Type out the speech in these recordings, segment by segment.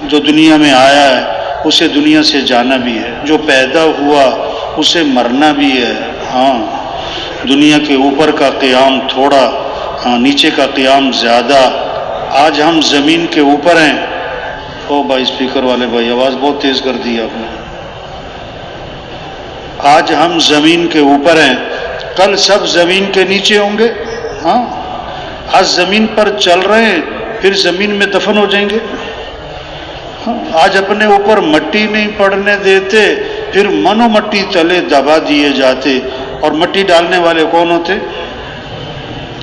جو دنیا میں آیا ہے اسے دنیا سے جانا بھی ہے، جو پیدا ہوا اسے مرنا بھی ہے۔ ہاں، دنیا کے اوپر کا قیام تھوڑا، نیچے کا قیام زیادہ۔ آج ہم زمین کے اوپر ہیں۔ او بھائی اسپیکر والے بھائی، آواز بہت تیز کر دی آپ نے۔ آج ہم زمین کے اوپر ہیں، کل سب زمین کے نیچے ہوں گے۔ ہاں، آج زمین پر چل رہے ہیں، پھر زمین میں دفن ہو جائیں گے۔ آج اپنے اوپر مٹی نہیں پڑنے دیتے، پھر منو مٹی تلے دبا دیے جاتے۔ اور مٹی ڈالنے والے کون ہوتے؟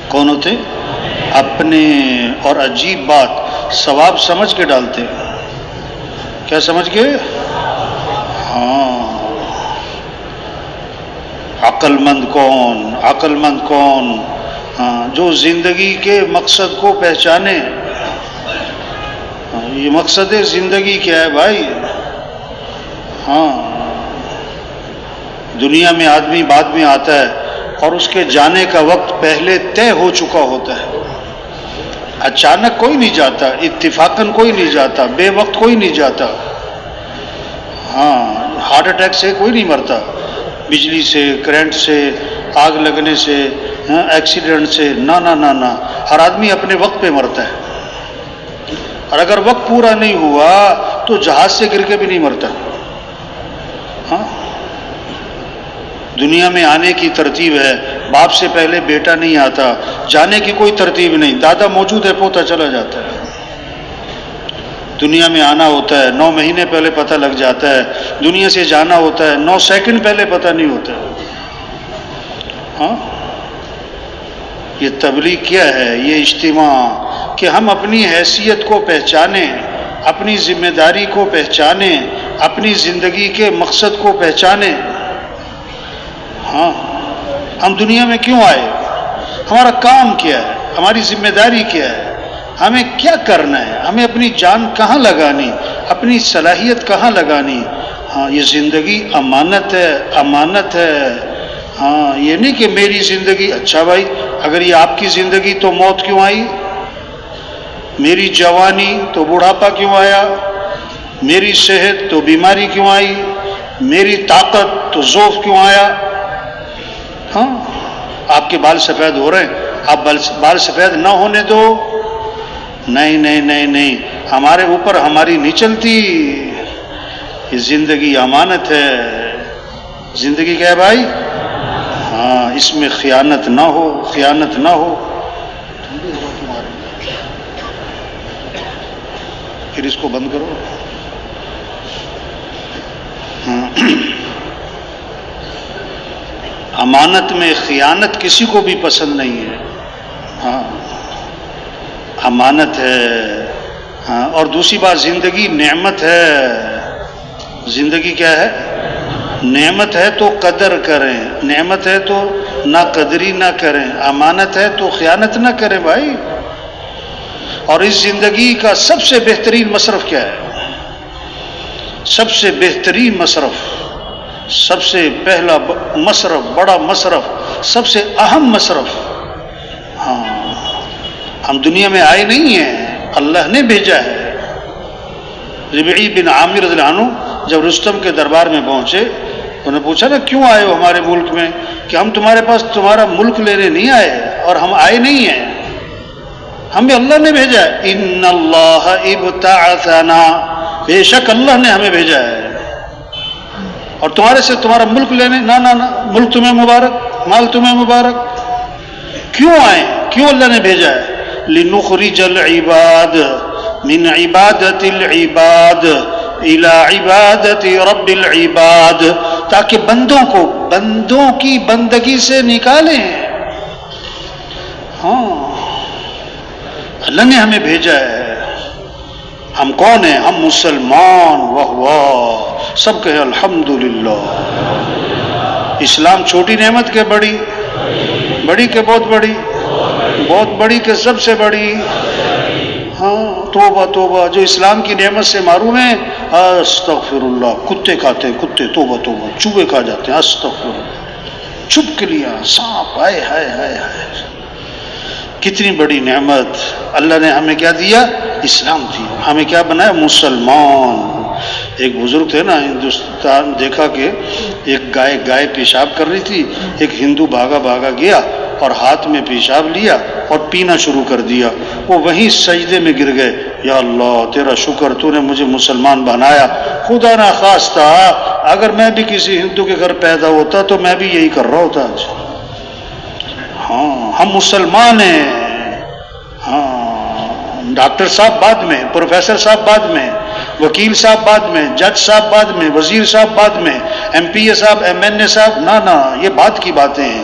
کون ہوتے؟ اپنے۔ اور عجیب بات، ثواب سمجھ کے ڈالتے۔ کیا سمجھ کے؟ ہاں، عقل مند کون؟ عقل مند کون؟ ہاں، جو زندگی کے مقصد کو پہچانے۔ یہ مقصد زندگی کیا ہے بھائی؟ ہاں، دنیا میں آدمی بعد میں آتا ہے اور اس کے جانے کا وقت پہلے طے ہو چکا ہوتا ہے۔ اچانک کوئی نہیں جاتا، اتفاقاً کوئی نہیں جاتا، بے وقت کوئی نہیں جاتا۔ ہاں، ہارٹ اٹیک سے کوئی نہیں مرتا، بجلی سے، کرنٹ سے، آگ لگنے سے، ایکسیڈنٹ سے، نہ نہ نہ نہ، ہر آدمی اپنے وقت پہ مرتا ہے۔ اور اگر وقت پورا نہیں ہوا تو جہاز سے گر کے بھی نہیں مرتا۔ ہاں، دنیا میں آنے کی ترتیب ہے، باپ سے پہلے بیٹا نہیں آتا، جانے کی کوئی ترتیب نہیں، دادا موجود ہے پوتا چلا جاتا ہے۔ دنیا میں آنا ہوتا ہے 9 مہینے پہلے پتہ لگ جاتا ہے، دنیا سے جانا ہوتا ہے 9 سیکنڈ پہلے پتہ نہیں ہوتا ہے۔ ہاں، یہ تبلیغ کیا ہے؟ یہ اجتماع کہ ہم اپنی حیثیت کو پہچانیں، اپنی ذمہ داری کو پہچانیں، اپنی زندگی کے مقصد کو پہچانیں۔ ہاں، ہم دنیا میں کیوں آئے؟ ہمارا کام کیا ہے؟ ہماری ذمہ داری کیا ہے؟ ہمیں کیا کرنا ہے؟ ہمیں اپنی جان کہاں لگانی؟ اپنی صلاحیت کہاں لگانی؟ ہاں، یہ زندگی امانت ہے، امانت ہے۔ ہاں، یہ نہیں کہ میری زندگی، اچھا بھائی اگر یہ آپ کی زندگی تو موت کیوں آئی؟ میری جوانی تو بڑھاپا کیوں آیا؟ میری صحت تو بیماری کیوں آئی؟ میری طاقت تو ضعف کیوں آیا؟ ہاں، آپ کے بال سفید ہو رہے ہیں، آپ بال سفید نہ ہونے دو۔ نہیں نہیں نہیں نہیں، ہمارے اوپر ہماری نہیں چلتی۔ یہ زندگی امانت ہے۔ زندگی کیا ہے بھائی؟ ہاں، اس میں خیانت نہ ہو، خیانت نہ ہو۔ پھر اس کو بند کرو۔ امانت میں خیانت کسی کو بھی پسند نہیں ہے۔ ہاں، امانت ہے۔ ہاں، اور دوسری بات، زندگی نعمت ہے۔ زندگی کیا ہے؟ نعمت ہے تو قدر کریں، نعمت ہے تو نہ قدری نہ کریں، امانت ہے تو خیانت نہ کریں بھائی۔ اور اس زندگی کا سب سے بہترین مصرف کیا ہے؟ سب سے بہترین مصرف، سب سے پہلا مصرف، بڑا مصرف، سب سے اہم مصرف۔ ہاں، ہم دنیا میں آئے نہیں ہیں، اللہ نے بھیجا ہے۔ ربعی بن عامر رضی اللہ عنہ جب رستم کے دربار میں پہنچے، انہوں نے پوچھا نا کیوں آئے ہو ہمارے ملک میں؟ کہ ہم تمہارے پاس تمہارا ملک لینے نہیں آئے، اور ہم آئے نہیں ہیں، ہمیں اللہ نے بھیجا ہے۔ ان اللہ ابتعثنا، بے شک اللہ نے ہمیں بھیجا ہے، اور تمہارے سے تمہارا ملک لینے نہ نہ نہ، ملک تمہیں مبارک، مال تمہیں مبارک۔ کیوں آئے؟ کیوں اللہ نے بھیجا ہے؟ لنخرج العباد من عبادت العباد الى عبادت رب العباد، تاکہ بندوں کو بندوں کی بندگی سے نکالیں۔ ہاں، اللہ نے ہمیں بھیجا ہے۔ ہم کون ہیں؟ ہم مسلمان۔ واہ واہ، سب کہیں الحمدللہ۔ اسلام چھوٹی نعمت کے بڑی؟ بڑی کہ بہت بڑی؟ بہت بڑی کہ سب سے بڑی؟ ہاں، توبہ توبہ، جو اسلام کی نعمت سے محروم ہیں، استغفر اللہ، کتے کھاتے ہیں کتے، توبہ توبہ، چوہے کھا جاتے ہیں، استغفر اللہ، چھپکلیاں، سانپ، ہائے ہائے ہائے ہائے، کتنی بڑی نعمت اللہ نے ہمیں کیا دیا؟ اسلام دیا. ہمیں کیا بنایا؟ مسلمان. ایک بزرگ تھے نا ہندوستان، دیکھا کہ ایک گائے پیشاب کر رہی تھی، ایک ہندو بھاگا گیا اور ہاتھ میں پیشاب لیا اور پینا شروع کر دیا. وہ وہیں سجدے میں گر گئے، یا اللہ تیرا شکر، تو نے مجھے مسلمان بنایا. خدا نہ خواستہ اگر میں بھی کسی ہندو کے گھر پیدا ہوتا تو میں بھی یہی کر رہا ہوتا آج. ہاں ہم مسلمان ہیں. ہاں ڈاکٹر صاحب بعد میں، پروفیسر صاحب بعد میں، وکیل صاحب بعد میں، جج صاحب بعد میں، وزیر صاحب بعد میں، ایم پی اے صاحب، ایم این اے صاحب، نہ یہ بات کی باتیں ہیں.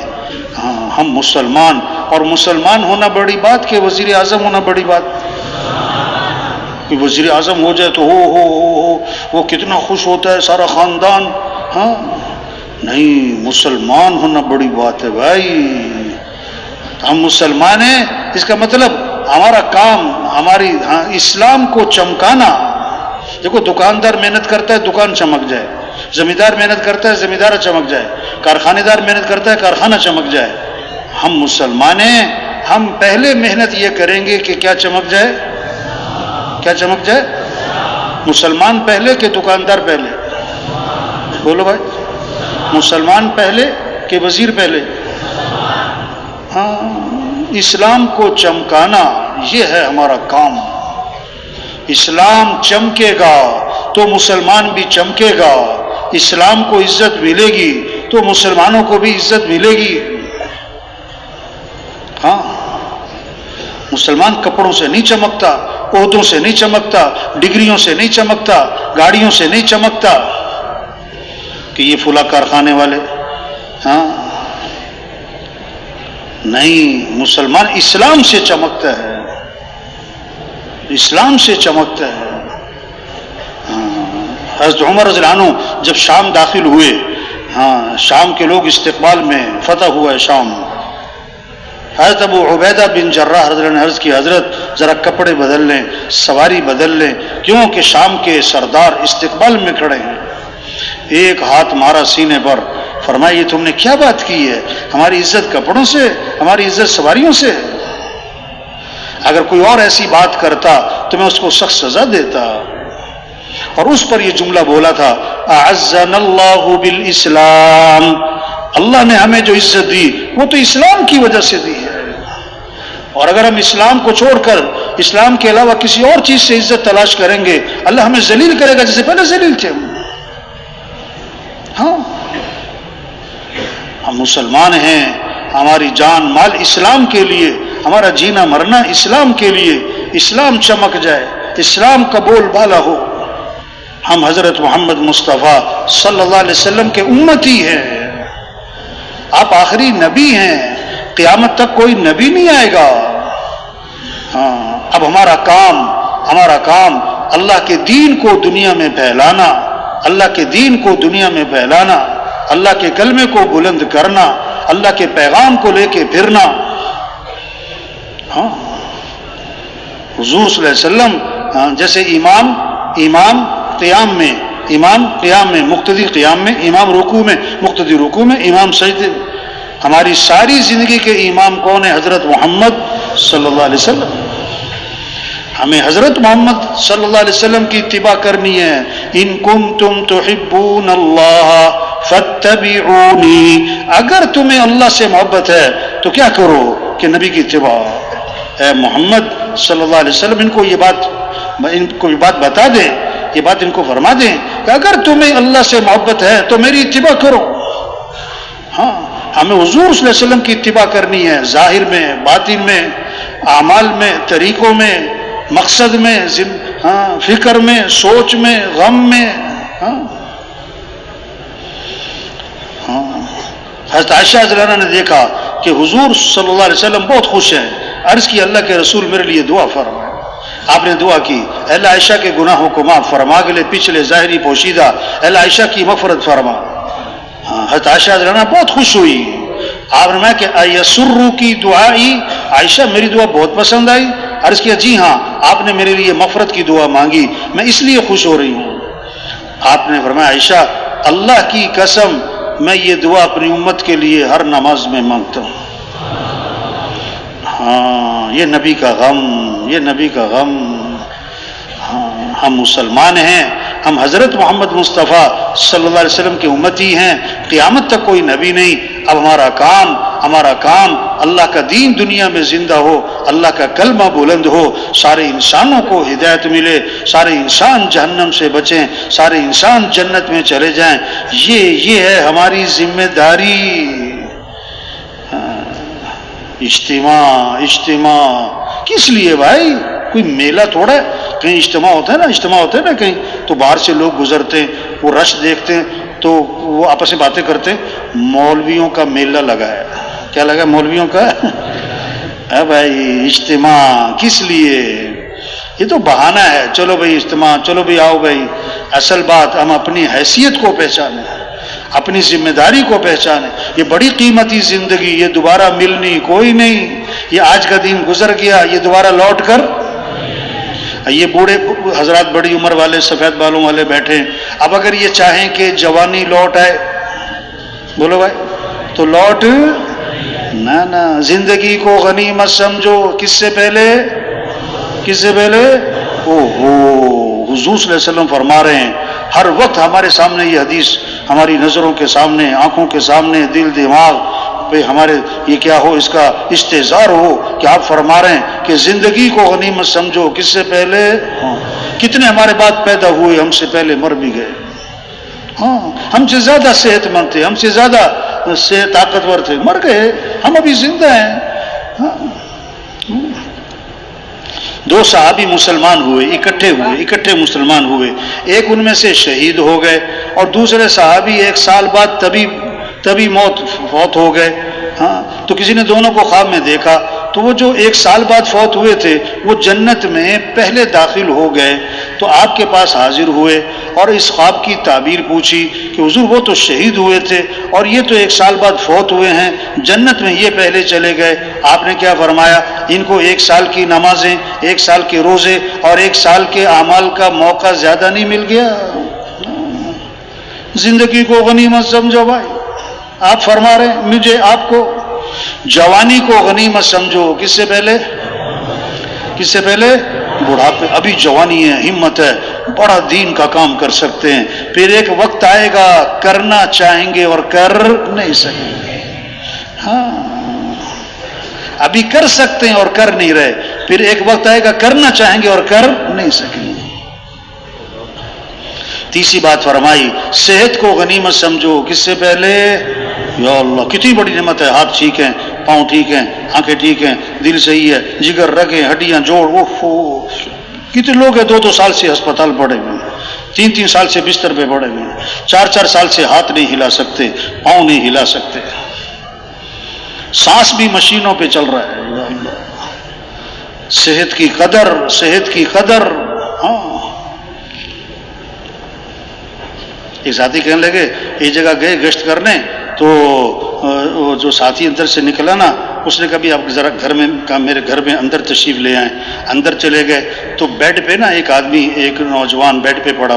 ہاں ہم مسلمان، اور مسلمان ہونا بڑی بات کہ وزیر اعظم ہونا بڑی بات. وزیر اعظم ہو جائے تو ہو وہ کتنا خوش ہوتا ہے سارا خاندان. ہاں نہیں، مسلمان ہونا بڑی بات ہے بھائی. ہم مسلمان ہیں، اس کا مطلب ہمارا کام، ہماری اسلام کو چمکانا. دیکھو دکاندار محنت کرتا ہے دکان چمک جائے، زمیندار محنت کرتا ہے زمیندار چمک جائے، کارخانے دار محنت کرتا ہے کارخانہ چمک جائے. ہم مسلمان ہیں، ہم پہلے محنت یہ کریں گے کہ کیا چمک جائے؟ کیا چمک جائے؟ مسلمان پہلے کہ دکاندار پہلے؟ بولو بھائی، مسلمان پہلے کہ وزیر پہلے؟ ہاں اسلام کو چمکانا یہ ہے ہمارا کام. اسلام چمکے گا تو مسلمان بھی چمکے گا. اسلام کو عزت ملے گی تو مسلمانوں کو بھی عزت ملے گی. ہاں مسلمان کپڑوں سے نہیں چمکتا، عہدوں سے نہیں چمکتا، ڈگریوں سے نہیں چمکتا، گاڑیوں سے نہیں چمکتا کہ یہ فلاں کارخانے والے. ہاں نہیں، مسلمان اسلام سے چمکتا ہے، اسلام سے چمکتا ہے. حضرت عمر رضی اللہ عنہ جب شام داخل ہوئے، ہاں شام کے لوگ استقبال میں، فتح ہوا ہے شام. حضرت ابو عبیدہ بن جراح رضی اللہ عنہ نے عرض کی، حضرت ذرا کپڑے بدل لیں، سواری بدل لیں، کیونکہ شام کے سردار استقبال میں کھڑے ہیں. ایک ہاتھ مارا سینے پر، فرمایا یہ تم نے کیا بات کی ہے؟ ہماری عزت کپڑوں سے، ہماری عزت سواریوں سے؟ اگر کوئی اور ایسی بات کرتا تو میں اس کو سخت سزا دیتا. اور اس پر یہ جملہ بولا تھا، اعزنا اللہ بالاسلام. اللہ نے ہمیں جو عزت دی وہ تو اسلام کی وجہ سے دی ہے. اور اگر ہم اسلام کو چھوڑ کر اسلام کے علاوہ کسی اور چیز سے عزت تلاش کریں گے، اللہ ہمیں ذلیل کرے گا جیسے پہلے ذلیل تھے ہم. ہاں ہم مسلمان ہیں، ہماری جان مال اسلام کے لیے، ہمارا جینا مرنا اسلام کے لیے. اسلام چمک جائے، اسلام کا بول بالا ہو. ہم حضرت محمد مصطفیٰ صلی اللہ علیہ وسلم کے امتی ہیں. آپ آخری نبی ہیں، قیامت تک کوئی نبی نہیں آئے گا. ہاں اب ہمارا کام اللہ کے دین کو دنیا میں پھیلانا، اللہ کے دین کو دنیا میں پھیلانا، اللہ کے کلمے کو بلند کرنا، اللہ کے پیغام کو لے کے پھرنا. ہاں حضور صلی اللہ علیہ وسلم جیسے امام قیام میں، مقتدی قیام میں، امام رکوع میں، مقتدی رکوع میں، امام سجدے. ہماری ساری زندگی کے امام کون ہے؟ حضرت محمد صلی اللہ علیہ وسلم. ہمیں حضرت محمد صلی اللہ علیہ وسلم کی اتباع کرنی ہے. ان کنتم تحبون اللہ فاتبعونی. اگر تمہیں اللہ سے محبت ہے تو کیا کرو کہ نبی کی اتباع. اے محمد صلی اللہ علیہ وسلم ان کو یہ بات بتا دیں، یہ بات ان کو فرما دیں کہ اگر تمہیں اللہ سے محبت ہے تو میری اتباع کرو. ہاں ہمیں حضور صلی اللہ علیہ وسلم کی اتباع کرنی ہے، ظاہر میں، باطن میں، اعمال میں، طریقوں میں، مقصد میں، فکر میں، سوچ میں، غم میں. حضرت عائشہ رضی اللہ عنہا نے دیکھا کہ حضور صلی اللہ علیہ وسلم بہت خوش ہیں. عرض کی اللہ کے رسول میرے لیے دعا فرمائے. آپ نے دعا کی، اے اللہ عائشہ کے گناہوں کو معاف فرما، اگلے پچھلے ظاہری پوشیدہ، اے اللہ عائشہ کی مغفرت فرما. حضرت عائشہ رضی اللہ عنہا بہت خوش ہوئی. آپ نے کہا کہ ایسرو کی دعائی، عائشہ میری دعا بہت پسند آئی. عرض کیا جی ہاں، آپ نے میرے لیے مغفرت کی دعا مانگی، میں اس لیے خوش ہو رہی ہوں. آپ نے فرمایا عائشہ اللہ کی قسم میں یہ دعا اپنی امت کے لیے ہر نماز میں مانگتا ہوں. ہاں یہ نبی کا غم، یہ نبی کا غم. ہاں ہم مسلمان ہیں، ہم حضرت محمد مصطفیٰ صلی اللہ علیہ وسلم کی امتی ہیں، قیامت تک کوئی نبی نہیں. اب ہمارا کام اللہ کا دین دنیا میں زندہ ہو، اللہ کا کلمہ بلند ہو، سارے انسانوں کو ہدایت ملے، سارے انسان جہنم سے بچیں، سارے انسان جنت میں چلے جائیں. یہ ہے ہماری ذمہ داری. اجتماع کس لیے بھائی؟ کوئی میلہ تھوڑا ہے، کہیں اجتماع ہوتا ہے نا کہیں، تو باہر سے لوگ گزرتے ہیں، وہ رش دیکھتے ہیں تو وہ آپس میں باتیں کرتے ہیں. مولویوں کا میلہ لگا ہے. کیا لگا؟ مولویوں کا. بھائی اجتماع کس لیے؟ یہ تو بہانہ ہے. چلو بھائی اجتماع، چلو بھائی آؤ بھائی. اصل بات ہم اپنی حیثیت کو پہچانیں، اپنی ذمہ داری کو پہچانیں. یہ بڑی قیمتی زندگی، یہ دوبارہ ملنی کوئی نہیں. یہ آج کا دن گزر گیا، یہ دوبارہ لوٹ کر. یہ بوڑھے حضرات بڑی عمر والے سفید بالوں والے بیٹھے ہیں. اب اگر یہ چاہیں کہ جوانی لوٹ آئے، بولو بھائی، تو لوٹ نہ. زندگی کو غنیمت سمجھو. کس سے پہلے؟ حضور صلی اللہ علیہ وسلم فرما رہے ہیں، ہر وقت ہمارے سامنے یہ حدیث، ہماری نظروں کے سامنے، آنکھوں کے سامنے، دل دماغ پہ ہمارے یہ کیا ہو، اس کا استحضار ہو کہ آپ فرما رہے ہیں کہ زندگی کو غنیمت سمجھو. کس سے پہلے؟ کتنے ہمارے بعد پیدا ہوئے، ہم سے پہلے مر بھی گئے. ہاں ہم سے زیادہ صحت مند تھے، ہم سے زیادہ طاقتور تھے، مر گئے. ہم ابھی زندہ ہیں. دو صحابی مسلمان ہوئے، اکٹھے مسلمان ہوئے. ایک ان میں سے شہید ہو گئے اور دوسرے صحابی 1 سال بعد تبھی فوت ہو گئے. ہاں تو کسی نے دونوں کو خواب میں دیکھا، تو وہ جو 1 سال بعد فوت ہوئے تھے وہ جنت میں پہلے داخل ہو گئے. تو آپ کے پاس حاضر ہوئے اور اس خواب کی تعبیر پوچھی کہ حضور وہ تو شہید ہوئے تھے اور یہ تو 1 سال بعد فوت ہوئے ہیں، جنت میں یہ پہلے چلے گئے. آپ نے کیا فرمایا؟ ان کو 1 سال کی نمازیں، 1 سال کے روزے اور 1 سال کے اعمال کا موقع زیادہ نہیں مل گیا؟ زندگی کو غنیمت سمجھو بھائی. آپ فرما رہے ہیں مجھے، آپ کو جوانی کو غنیمت سمجھو. کس سے پہلے؟ بڑھاپے. ابھی جوانی ہے، ہمت ہے، بڑا دین کا کام کر سکتے ہیں. پھر ایک وقت آئے گا کرنا چاہیں گے اور کر نہیں سکیں گے. ہاں ابھی کر سکتے ہیں اور کر نہیں رہے، پھر ایک وقت آئے گا کرنا چاہیں گے اور کر نہیں سکیں گے. تیسری بات فرمائی صحت کو غنیمت سمجھو. کس سے پہلے؟ یا اللہ کتنی بڑی نعمت ہے. ہاتھ ٹھیک ہیں، پاؤں ٹھیک ہیں، آنکھیں ٹھیک ہیں، دل صحیح ہے، جگر، رگیں، ہڈیاں، جوڑ. کتنے لوگ ہیں 2 سال سے ہسپتال پڑے ہوئے ہیں، 3 سال سے بستر پہ پڑے ہوئے ہیں، 4 سال سے ہاتھ نہیں ہلا سکتے، پاؤں نہیں ہلا سکتے، سانس بھی مشینوں پہ چل رہا ہے. یا اللہ صحت کی قدر. ہاں ایک ساتھی کہنے لگے ایک جگہ گئے گشت کرنے، تو جو ساتھی اندر سے نکلا نا، اس نے کہا بھی آپ ذرا میرے گھر میں اندر تشریف لے آئیں. اندر چلے گئے تو بیڈ پہ نا ایک نوجوان بیڈ پہ پڑا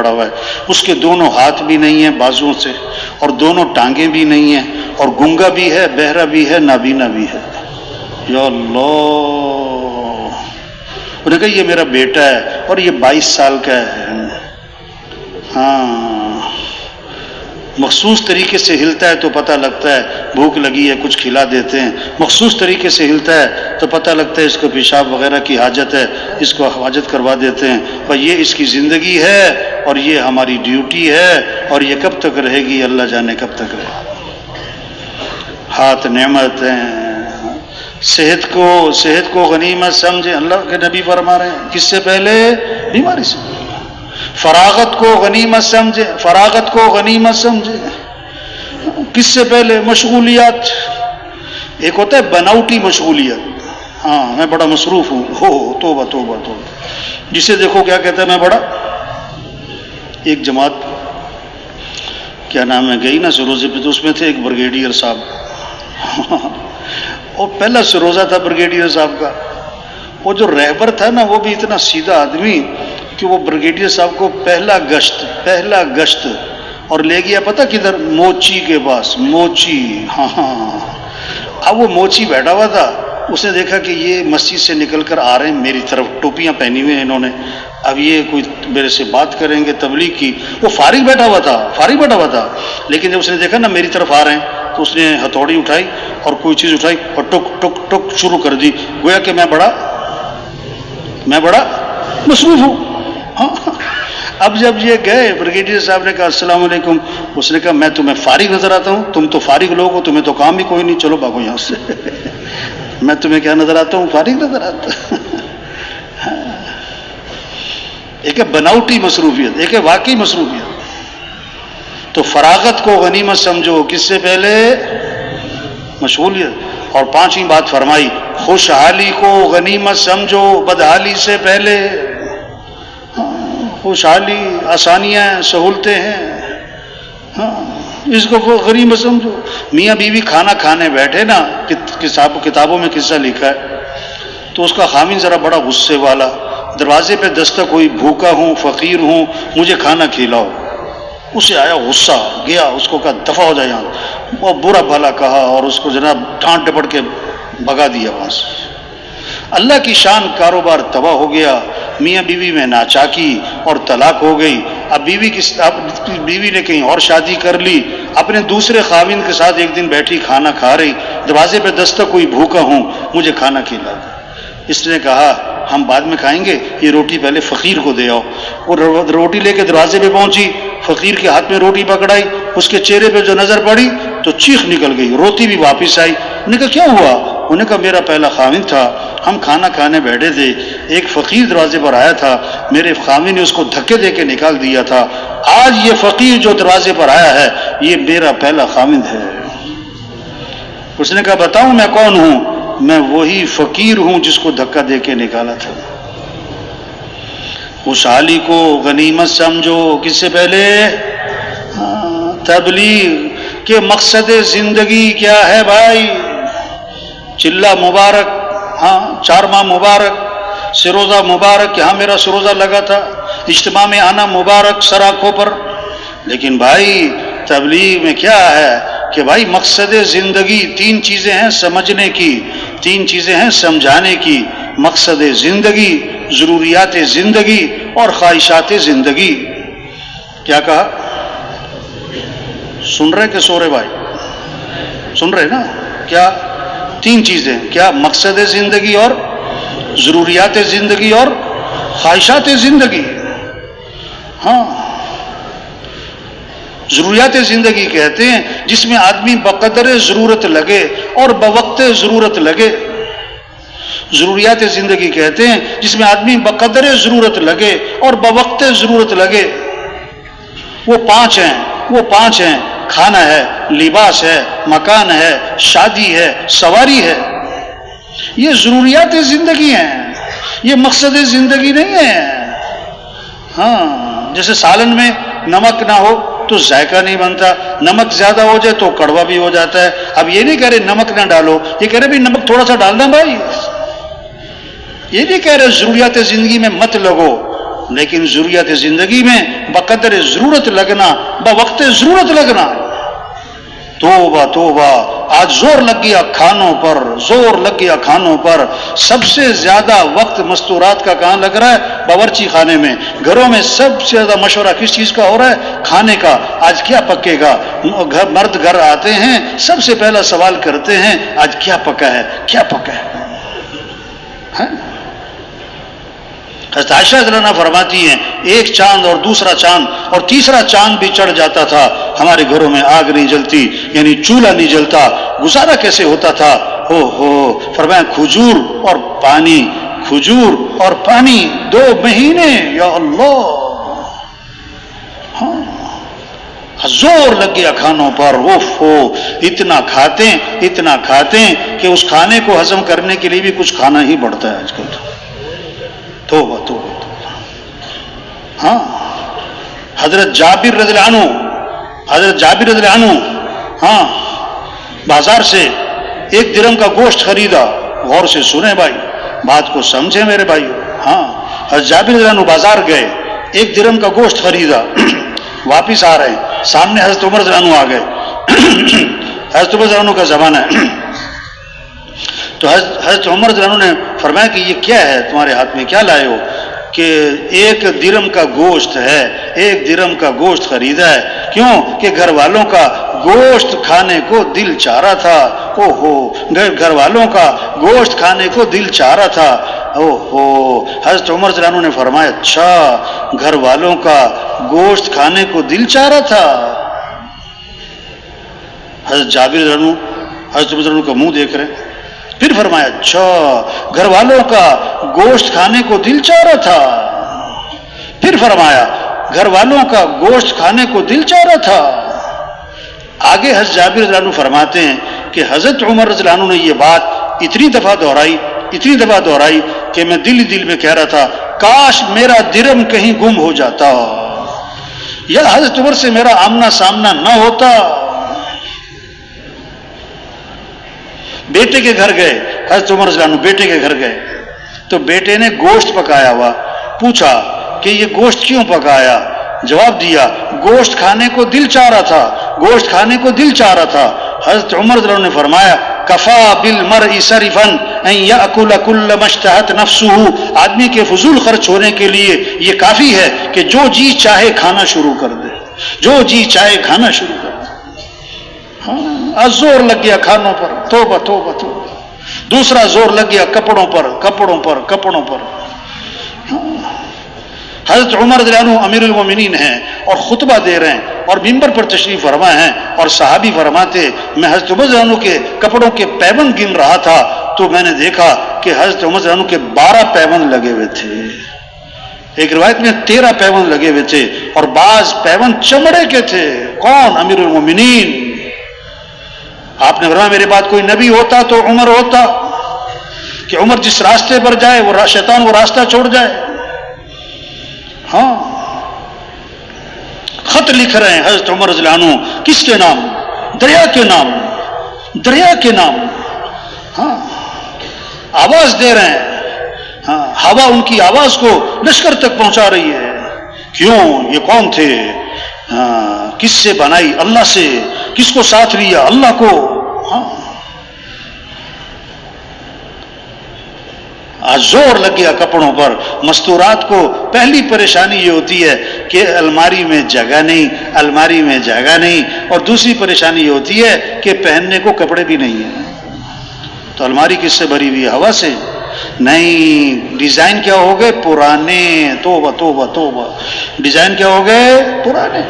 ہوا ہے. اس کے دونوں ہاتھ بھی نہیں ہیں بازوؤں سے، اور دونوں ٹانگیں بھی نہیں ہیں، اور گنگا بھی ہے، بہرا بھی ہے، نابینا بھی ہے. یا اللہ. انہوں نے کہا یہ میرا بیٹا ہے اور یہ 22 سال کا ہے. ہاں مخصوص طریقے سے ہلتا ہے تو پتہ لگتا ہے بھوک لگی ہے، کچھ کھلا دیتے ہیں. مخصوص طریقے سے ہلتا ہے تو پتہ لگتا ہے اس کو پیشاب وغیرہ کی حاجت ہے، اس کو حاجت کروا دیتے ہیں. اور یہ اس کی زندگی ہے اور یہ ہماری ڈیوٹی ہے، اور یہ کب تک رہے گی اللہ جانے کب تک رہے گی. ہاتھ نعمت ہیں. صحت کو غنیمت سمجھے. اللہ کے نبی فرما رہے ہیں کس سے پہلے؟ بیماری سے. فراغت کو غنیمت سمجھے. کس سے پہلے؟ مشغولیات. ایک ہوتا ہے بناوٹی مشغولیت، ہاں میں بڑا مصروف ہوں، ہو توبہ. جسے دیکھو کیا کہتا ہے میں بڑا. ایک جماعت کیا نام ہے گئی نا سروزے پہ، تو اس میں تھے ایک بریگیڈیئر صاحب اور پہلا سروزہ تھا بریگیڈیئر صاحب کا. وہ جو رہبر تھا نا وہ بھی اتنا سیدھا آدمی کہ وہ بریگیڈیئر صاحب کو پہلا گشت اور لے گیا پتہ کدھر؟ موچی کے پاس. موچی. ہاں اب وہ موچی بیٹھا ہوا تھا اس نے دیکھا کہ یہ مسجد سے نکل کر آ رہے ہیں میری طرف، ٹوپیاں پہنی ہوئی ہیں انہوں نے، اب یہ کوئی میرے سے بات کریں گے تبلیغ کی. وہ فارغ بیٹھا ہوا تھا، لیکن جب اس نے دیکھا نا میری طرف آ رہے ہیں تو اس نے ہتھوڑی اٹھائی اور کوئی چیز اٹھائی اور ٹک ٹک ٹک شروع کر دی، گویا کہ میں بڑا مصروف ہوں. اب جب یہ گئے بریگیڈیئر صاحب نے کہا السلام علیکم، اس نے کہا میں تمہیں فارغ نظر آتا ہوں؟ تم تو فارغ لوگ ہو، تمہیں تو کام بھی کوئی نہیں، چلو بھاگو یہاں سے. میں تمہیں کیا نظر آتا ہوں؟ فارغ نظر آتا. ایک ہے بناوٹی مصروفیت، ایک ہے واقعی مصروفیت. تو فراغت کو غنیمت سمجھو، کس سے پہلے؟ مشغولیت. اور پانچویں بات فرمائی خوشحالی کو غنیمت سمجھو بدحالی سے پہلے. خوشحالی، آسانیاں، سہولتیں ہیں، اس کو غنیمت سمجھو. میاں بیوی کھانا کھانے بیٹھے نا، کتابوں میں قصہ لکھا ہے، تو اس کا خامن ذرا بڑا غصے والا، دروازے پہ دستک ہوئی، بھوکا ہوں، فقیر ہوں، مجھے کھانا کھلاؤ. اسے آیا غصہ، گیا اس کو کہا دفع ہو جائے یہاں، وہ برا بھلا کہا اور اس کو جناب ڈانٹ ڈپٹ کے بھگا دیا وہاں سے. اللہ کی شان کاروبار تباہ ہو گیا، میاں بیوی میں ناچاکی اور طلاق ہو گئی. اب بیوی نے کہیں اور شادی کر لی، اپنے دوسرے خاوند کے ساتھ ایک دن بیٹھی کھانا کھا رہی، دروازے پہ دستک ہوئی، بھوکا ہوں، مجھے کھانا کھلا دو. اس نے کہا ہم بعد میں کھائیں گے، یہ روٹی پہلے فقیر کو دے آؤ. وہ روٹی لے کے دروازے پہ پہنچی، فقیر کے ہاتھ میں روٹی پکڑائی، اس کے چہرے پہ جو نظر پڑی تو چیخ نکل گئی، روتی بھی واپس آئی. انہوں نے کہا کیا ہوا؟ انہوں نے کہا میرا پہلا خاوند تھا، ہم کھانا کھانے بیٹھے تھے، ایک فقیر دروازے پر آیا تھا، میرے خاوند نے اس کو دھکے دے کے نکال دیا تھا. آج یہ فقیر جو دروازے پر آیا ہے یہ میرا پہلا خاوند ہے. اس نے کہا بتاؤں میں کون ہوں؟ میں وہی فقیر ہوں جس کو دھکا دے کے نکالا تھا. خوشحالی کو غنیمت سمجھو، کس سے پہلے؟ تبلیغ کے مقصد زندگی کیا ہے بھائی؟ چلہ مبارک، 4 ماہ مبارک، سروزہ مبارک، یہاں میرا سروزہ لگا تھا، اجتماع میں آنا مبارک سر آنکھوں پر. لیکن بھائی تبلیغ میں کیا ہے کہ بھائی مقصد زندگی 3 چیزیں ہیں سمجھنے کی، 3 چیزیں ہیں سمجھانے کی. مقصد زندگی، ضروریات زندگی اور خواہشات زندگی. کیا کہا؟ سن رہے کہ سو رہے بھائی؟ سن رہے نا؟ کیا 3 چیزیں؟ کیا؟ مقصد زندگی اور ضروریات زندگی اور خواہشات زندگی. ہاں، ضروریات زندگی کہتے ہیں جس میں آدمی بقدر ضرورت لگے اور بوقت ضرورت لگے. ضروریات زندگی کہتے ہیں جس میں آدمی بقدر ضرورت لگے اور بوقت ضرورت لگے. وہ 5 ہیں، کھانا ہے، لباس ہے، مکان ہے، شادی ہے، سواری ہے. یہ ضروریات زندگی ہیں، یہ مقصد زندگی نہیں ہے. ہاں، جیسے سالن میں نمک نہ ہو تو ذائقہ نہیں بنتا، نمک زیادہ ہو جائے تو کڑوا بھی ہو جاتا ہے. اب یہ نہیں کہہ رہے نمک نہ ڈالو، یہ کہہ رہے بھی نمک تھوڑا سا ڈالنا بھائی. یہ نہیں کہہ رہے ضروریات زندگی میں مت لگو، لیکن ضروریات زندگی میں بقدر ضرورت لگنا، بوقت ضرورت لگنا. توبہ توبہ، آج زور لگ گیا کھانوں پر. سب سے زیادہ وقت مستورات کا کہاں لگ رہا ہے؟ باورچی خانے میں. گھروں میں سب سے زیادہ مشورہ کس چیز کا ہو رہا ہے؟ کھانے کا. آج کیا پکے گا؟ مرد گھر آتے ہیں سب سے پہلا سوال کرتے ہیں آج کیا پکا ہے، کیا پکا ہے. حضرت عائشہ رضی اللہ عنہا فرماتی ہیں ایک چاند اور دوسرا چاند اور تیسرا چاند بھی چڑھ جاتا تھا، ہمارے گھروں میں آگ نہیں جلتی، یعنی چولہا نہیں جلتا. گزارا کیسے ہوتا تھا؟ فرمایا کھجور اور پانی 2 مہینے. یا اللہ، زور لگ گیا کھانوں پر. اتنا کھاتے ہیں کہ اس کھانے کو ہضم کرنے کے لیے بھی کچھ کھانا ہی پڑتا ہے آج کل. توبہ. ہاں، حضرت جابر رضی اللہ عنہ ہاں بازار سے 1 درہم کا گوشت خریدا. غور سے سنیں بھائی، بات کو سمجھیں میرے بھائی. ہاں، حضرت جابر رضی اللہ عنہ بازار گئے، 1 درہم کا گوشت خریدا. واپس آ رہے ہیں، سامنے حضرت عمر رضی اللہ عنہ آ گئے. حضرت عمر رضی اللہ عنہ کا زمانہ ہے. تو حضرت عمر رضی اللہ عنہ نے فرمایا کہ یہ کیا ہے تمہارے ہاتھ میں، کیا لائے ہو؟ کہ 1 درم کا گوشت ہے، 1 درم کا گوشت خریدا ہے۔ کیوں؟ کہ گھر والوں کا گوشت کھانے کو دل چاہ رہا تھا۔ او ہو، گھر والوں کا گوشت کھانے کو دل چاہ رہا تھا۔ او ہو، حضرت عمر رضی اللہ عنہ نے فرمایا اچھا گھر والوں کا گوشت کھانے کو دل چاہ رہا تھا۔ حضرت جابر رضی اللہ عنہ حضرت عمر رضی اللہ عنہ کا منہ دیکھ رہے ہیں۔ پھر فرمایا اچھا گھر والوں کا گوشت کھانے کو دل چاہ رہا تھا۔ پھر فرمایا گھر والوں کا گوشت کھانے کو دل چاہ رہا تھا۔ آگے حضرت جابر رضی اللہ عنہ فرماتے ہیں کہ حضرت عمر رضی اللہ عنہ نے یہ بات اتنی دفعہ دہرائی کہ میں دل میں کہہ رہا تھا کاش میرا درم کہیں گم ہو جاتا یا حضرت عمر سے میرا آمنا سامنا نہ ہوتا۔ بیٹے کے گھر گئے، حضرت عمر رضی اللہ عنہ بیٹے کے گھر گئے تو بیٹے نے گوشت پکایا ہوا، پوچھا کہ یہ گوشت کیوں پکایا؟ جواب دیا گوشت کھانے کو دل چاہ رہا تھا، گوشت کھانے کو دل چاہ رہا تھا۔ حضرت عمر رضی اللہ عنہ نے فرمایا کفا بالمرء سرفا ان یاکل کل ما اشتہت نفسہ، آدمی کے فضول خرچ ہونے کے لیے یہ کافی ہے کہ جو جی چاہے کھانا شروع کر دے، جو جی چاہے کھانا شروع کر دے۔ ہاں زور لگ گیا کھانوں پر، توبہ توبہ توبہ۔ دوسرا زور لگ گیا کپڑوں پر۔ حضرت عمر رضی اللہ عنہ امیر المومنین ہیں اور خطبہ دے رہے ہیں اور منبر پر تشریف فرما ہیں، اور صحابی فرماتے میں حضرت عمر رضی اللہ عنہ کے کپڑوں کے پیبند گن رہا تھا تو میں نے دیکھا کہ حضرت عمر رضی اللہ عنہ کے 12 پیبند لگے ہوئے تھے، ایک روایت میں 13 پیبند لگے ہوئے تھے، اور بعض پیبند چمڑے کے تھے۔ کون؟ امیر المومنین۔ آپ نے فرمایا میرے بعد کوئی نبی ہوتا تو عمر ہوتا، کہ عمر جس راستے پر جائے وہ شیطان وہ راستہ چھوڑ جائے۔ ہاں خط لکھ رہے ہیں حضرت عمر رضی اللہ عنہ، کس کے نام؟ دریا کے نام۔ ہاں آواز دے رہے ہیں، ہاں ہوا ان کی آواز کو لشکر تک پہنچا رہی ہے۔ کیوں؟ یہ کون تھے؟ ہاں کس سے بنائی؟ اللہ سے۔ کس کو ساتھ لیا؟ اللہ کو۔ ہاں زور لگ گیا کپڑوں پر۔ مستورات کو پہلی پریشانی یہ ہوتی ہے کہ الماری میں جگہ نہیں، اور دوسری پریشانی یہ ہوتی ہے کہ پہننے کو کپڑے بھی نہیں ہیں، تو الماری کس سے بھری ہوئی ہے؟ ہوا سے۔ نہیں، ڈیزائن کیا ہو گئے؟ پرانے۔ توبہ توبہ توبہ، ڈیزائن کیا ہو گئے؟ پرانے۔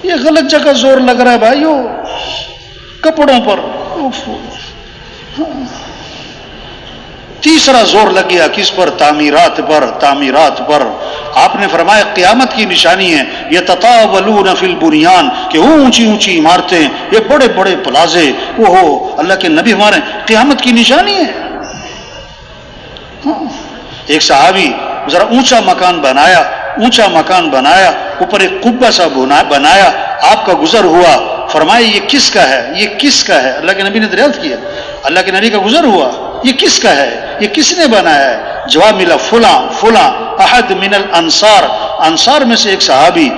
یہ غلط جگہ زور لگ رہا ہے بھائیو، کپڑوں پر۔ تیسرا زور لگ گیا کس پر؟ تعمیرات پر۔ آپ نے فرمایا قیامت کی نشانی ہے یتطاولون فی البنیان، کہ اونچی عمارتیں، یہ بڑے بڑے پلازے، وہ اللہ کے نبی ہمارے قیامت کی نشانی ہے۔ ایک صحابی ذرا اونچا مکان بنایا، اوپر ایک قبہ سا بنایا، آپ کا گزر ہوا، فرمایا یہ کس کا ہے؟ اللہ کے نبی نے دریافت کیا، اللہ کے نبی کا گزر ہوا، یہ کس کا ہے؟ یہ کس نے بنایا ہے؟ جواب ملا فلاں احد من الانصار، انصار میں سے ایک صحابی۔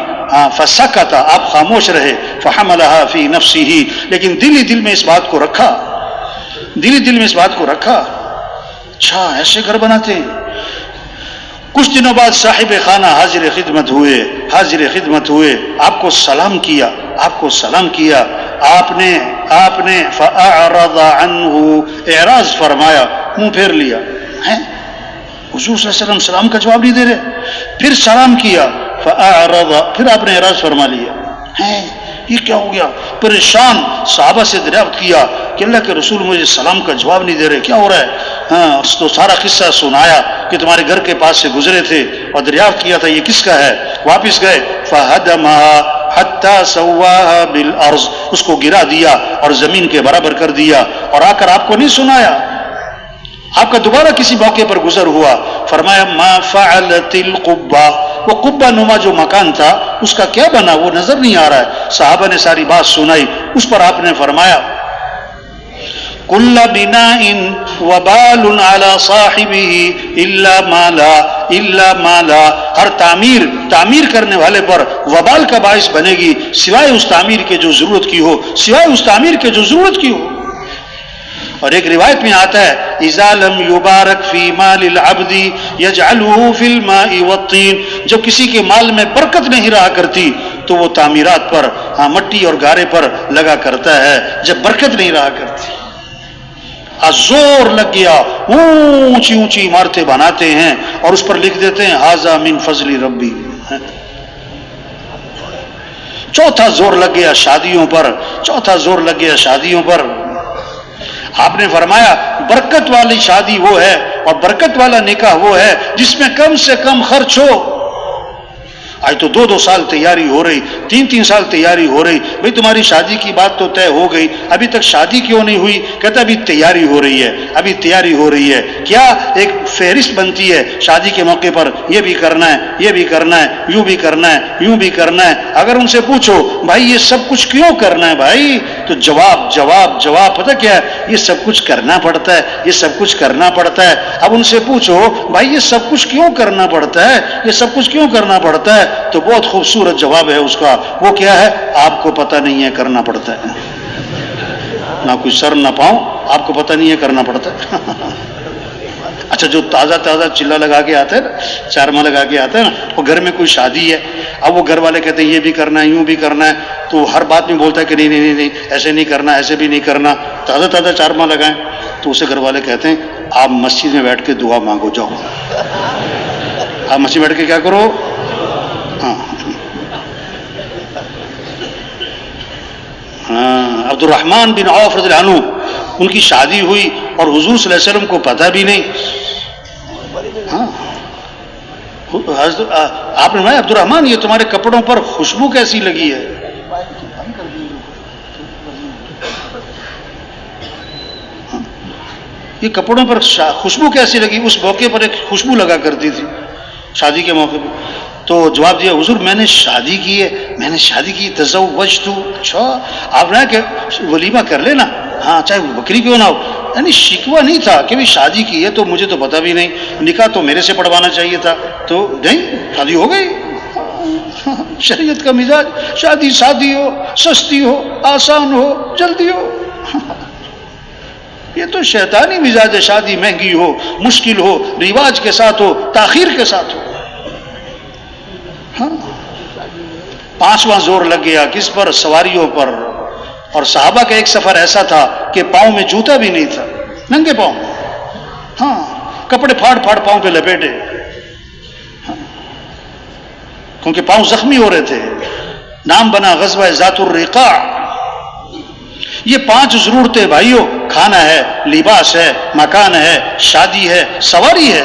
فسکت، آپ خاموش رہے، فحملها فی نفسہ، لیکن دل میں اس بات کو رکھا، اچھا ایسے گھر بناتے ہیں۔ کچھ دنوں بعد صاحب خانہ حاضر خدمت ہوئے، آپ کو سلام کیا، آپ نے فاعرض عنہ، اعراض فرمایا، منہ پھیر لیا۔ حضور صلی اللہ علیہ وسلم سلام کا جواب نہیں دے رہے، پھر سلام کیا، فاعرض، پھر آپ نے اعراض فرما لیا۔ یہ کیا ہو گیا؟ پریشان صحابہ سے دریافت کیا کہ اللہ کے رسول مجھے سلام کا جواب نہیں دے رہے، کیا ہو رہا ہے؟ تو سارا قصہ سنایا کہ تمہارے گھر کے پاس سے گزرے تھے اور دریافت کیا تھا یہ کس کا ہے۔ واپس گئے، فہدمها حتی سواها بالارض، اس کو گرا دیا اور زمین کے برابر کر دیا، اور آ کر آپ کو نہیں سنایا، آپ کا دوبارہ کسی موقع پر گزر ہوا، فرمایا ما فعلت القبہ، وہ قبہ نما جو مکان تھا اس کا کیا بنا؟ وہ نظر نہیں آ رہا ہے۔ صحابہ نے ساری بات سنائی، اس پر آپ نے فرمایا کل بناء وبال على صاحبه الا ما لا، ہر تعمیر کرنے والے پر وبال کا باعث بنے گی سوائے اس تعمیر کے جو ضرورت کی ہو، اور ایک روایت میں آتا ہے اذا لم یبارک فی مال العبد یجعلہ فی الماء والطین، جب کسی کے مال میں برکت نہیں رہا کرتی تو وہ تعمیرات پر، مٹی اور گارے پر لگا کرتا ہے جب برکت نہیں رہا کرتی۔ زور لگ گیا، اونچی اونچی عمارتیں بناتے ہیں اور اس پر لکھ دیتے ہیں ھذا من فضل ربی۔ چوتھا زور لگ گیا شادیوں پر، چوتھا زور لگ گیا شادیوں پر۔ آپ نے فرمایا برکت والی شادی وہ ہے اور برکت والا نکاح وہ ہے جس میں کم سے کم خرچ ہو۔ آج تو 2 سال تیاری ہو رہی، 3 سال تیاری ہو رہی، بھئی تمہاری شادی کی بات تو طے ہو گئی، ابھی تک شادی کیوں نہیں ہوئی؟ کہتا ابھی تیاری ہو رہی ہے، ابھی تیاری ہو رہی ہے۔ کیا ایک فہرست بنتی ہے شادی کے موقع پر، یہ بھی کرنا ہے، یہ بھی کرنا ہے، یوں بھی کرنا ہے، یوں بھی کرنا ہے۔ اگر ان سے پوچھو بھائی یہ سب کچھ کیوں کرنا ہے بھائی، تو جواب پتہ کیا ہے؟ یہ سب کچھ کرنا پڑتا ہے، یہ سب کچھ کرنا پڑتا ہے۔ اب ان سے پوچھو بھائی یہ سب کچھ کیوں کرنا پڑتا ہے، یہ سب کچھ کیوں کرنا پڑتا ہے، تو بہت خوبصورت جواب ہے اس کا، وہ کیا ہے؟ آپ کو پتہ نہیں ہے کرنا پڑتا ہے، نہ کوئی سر نہ پاؤں، آپ کو پتہ نہیں ہے کرنا پڑتا ہے۔ اچھا جو تازہ چلہ لگا کے آتا ہے نا، چارما لگا کے آتا ہے نا، وہ گھر میں کوئی شادی ہے، اب وہ گھر والے کہتے ہیں یہ بھی کرنا ہے، یوں بھی کرنا ہے، تو ہر بات میں بولتا ہے کہ نہیں ایسے نہیں کرنا، ایسے بھی نہیں کرنا، تازہ چارما لگائیں، تو اسے گھر والے کہتے ہیں آپ مسجد میں بیٹھ کے دعا مانگو جاؤ، آپ مسجد میں بیٹھ کے کیا کرو؟ عبد الرحمن بن عوف رضی اللہ عنہ، ان کی شادی ہوئی اور حضور صلی اللہ علیہ وسلم کو پتہ بھی نہیں۔ آپ نے فرمایا عبد الرحمن یہ تمہارے کپڑوں پر خوشبو کیسی لگی ہے؟ یہ کپڑوں پر خوشبو کیسی لگی؟ اس موقع پر ایک خوشبو لگا کرتی تھی شادی کے موقع پہ۔ تو جواب دیا حضور میں نے شادی کی ہے، میں نے شادی کی، تزوجت۔ اچھا آپ نے کہ ولیمہ کر لینا، ہاں چاہے بکری کیوں نہ ہو، یعنی شکوہ نہیں تھا کہ بھی شادی کی ہے تو مجھے تو پتہ بھی نہیں، نکاح تو میرے سے پڑھوانا چاہیے تھا، تو نہیں شادی ہو گئی۔ شریعت کا مزاج، شادی سادی ہو، سستی ہو، آسان ہو، جلدی ہو، یہ تو شیطانی مزاج ہے، شادی مہنگی ہو، مشکل ہو، رواج کے ساتھ ہو، تاخیر کے ساتھ ہو۔ ہاں 5واں زور لگ گیا کس پر؟ سواریوں پر۔ اور صحابہ کا ایک سفر ایسا تھا کہ پاؤں میں جوتا بھی نہیں تھا، ننگے پاؤں، ہاں کپڑے پھاڑ پاؤں پہ لپیٹے، کیونکہ پاؤں زخمی ہو رہے تھے۔ نام بنا غزوہ ذات الرقاع۔ یہ 5 ضرورتیں بھائیوں، کھانا ہے، لباس ہے، مکان ہے، شادی ہے، سواری ہے،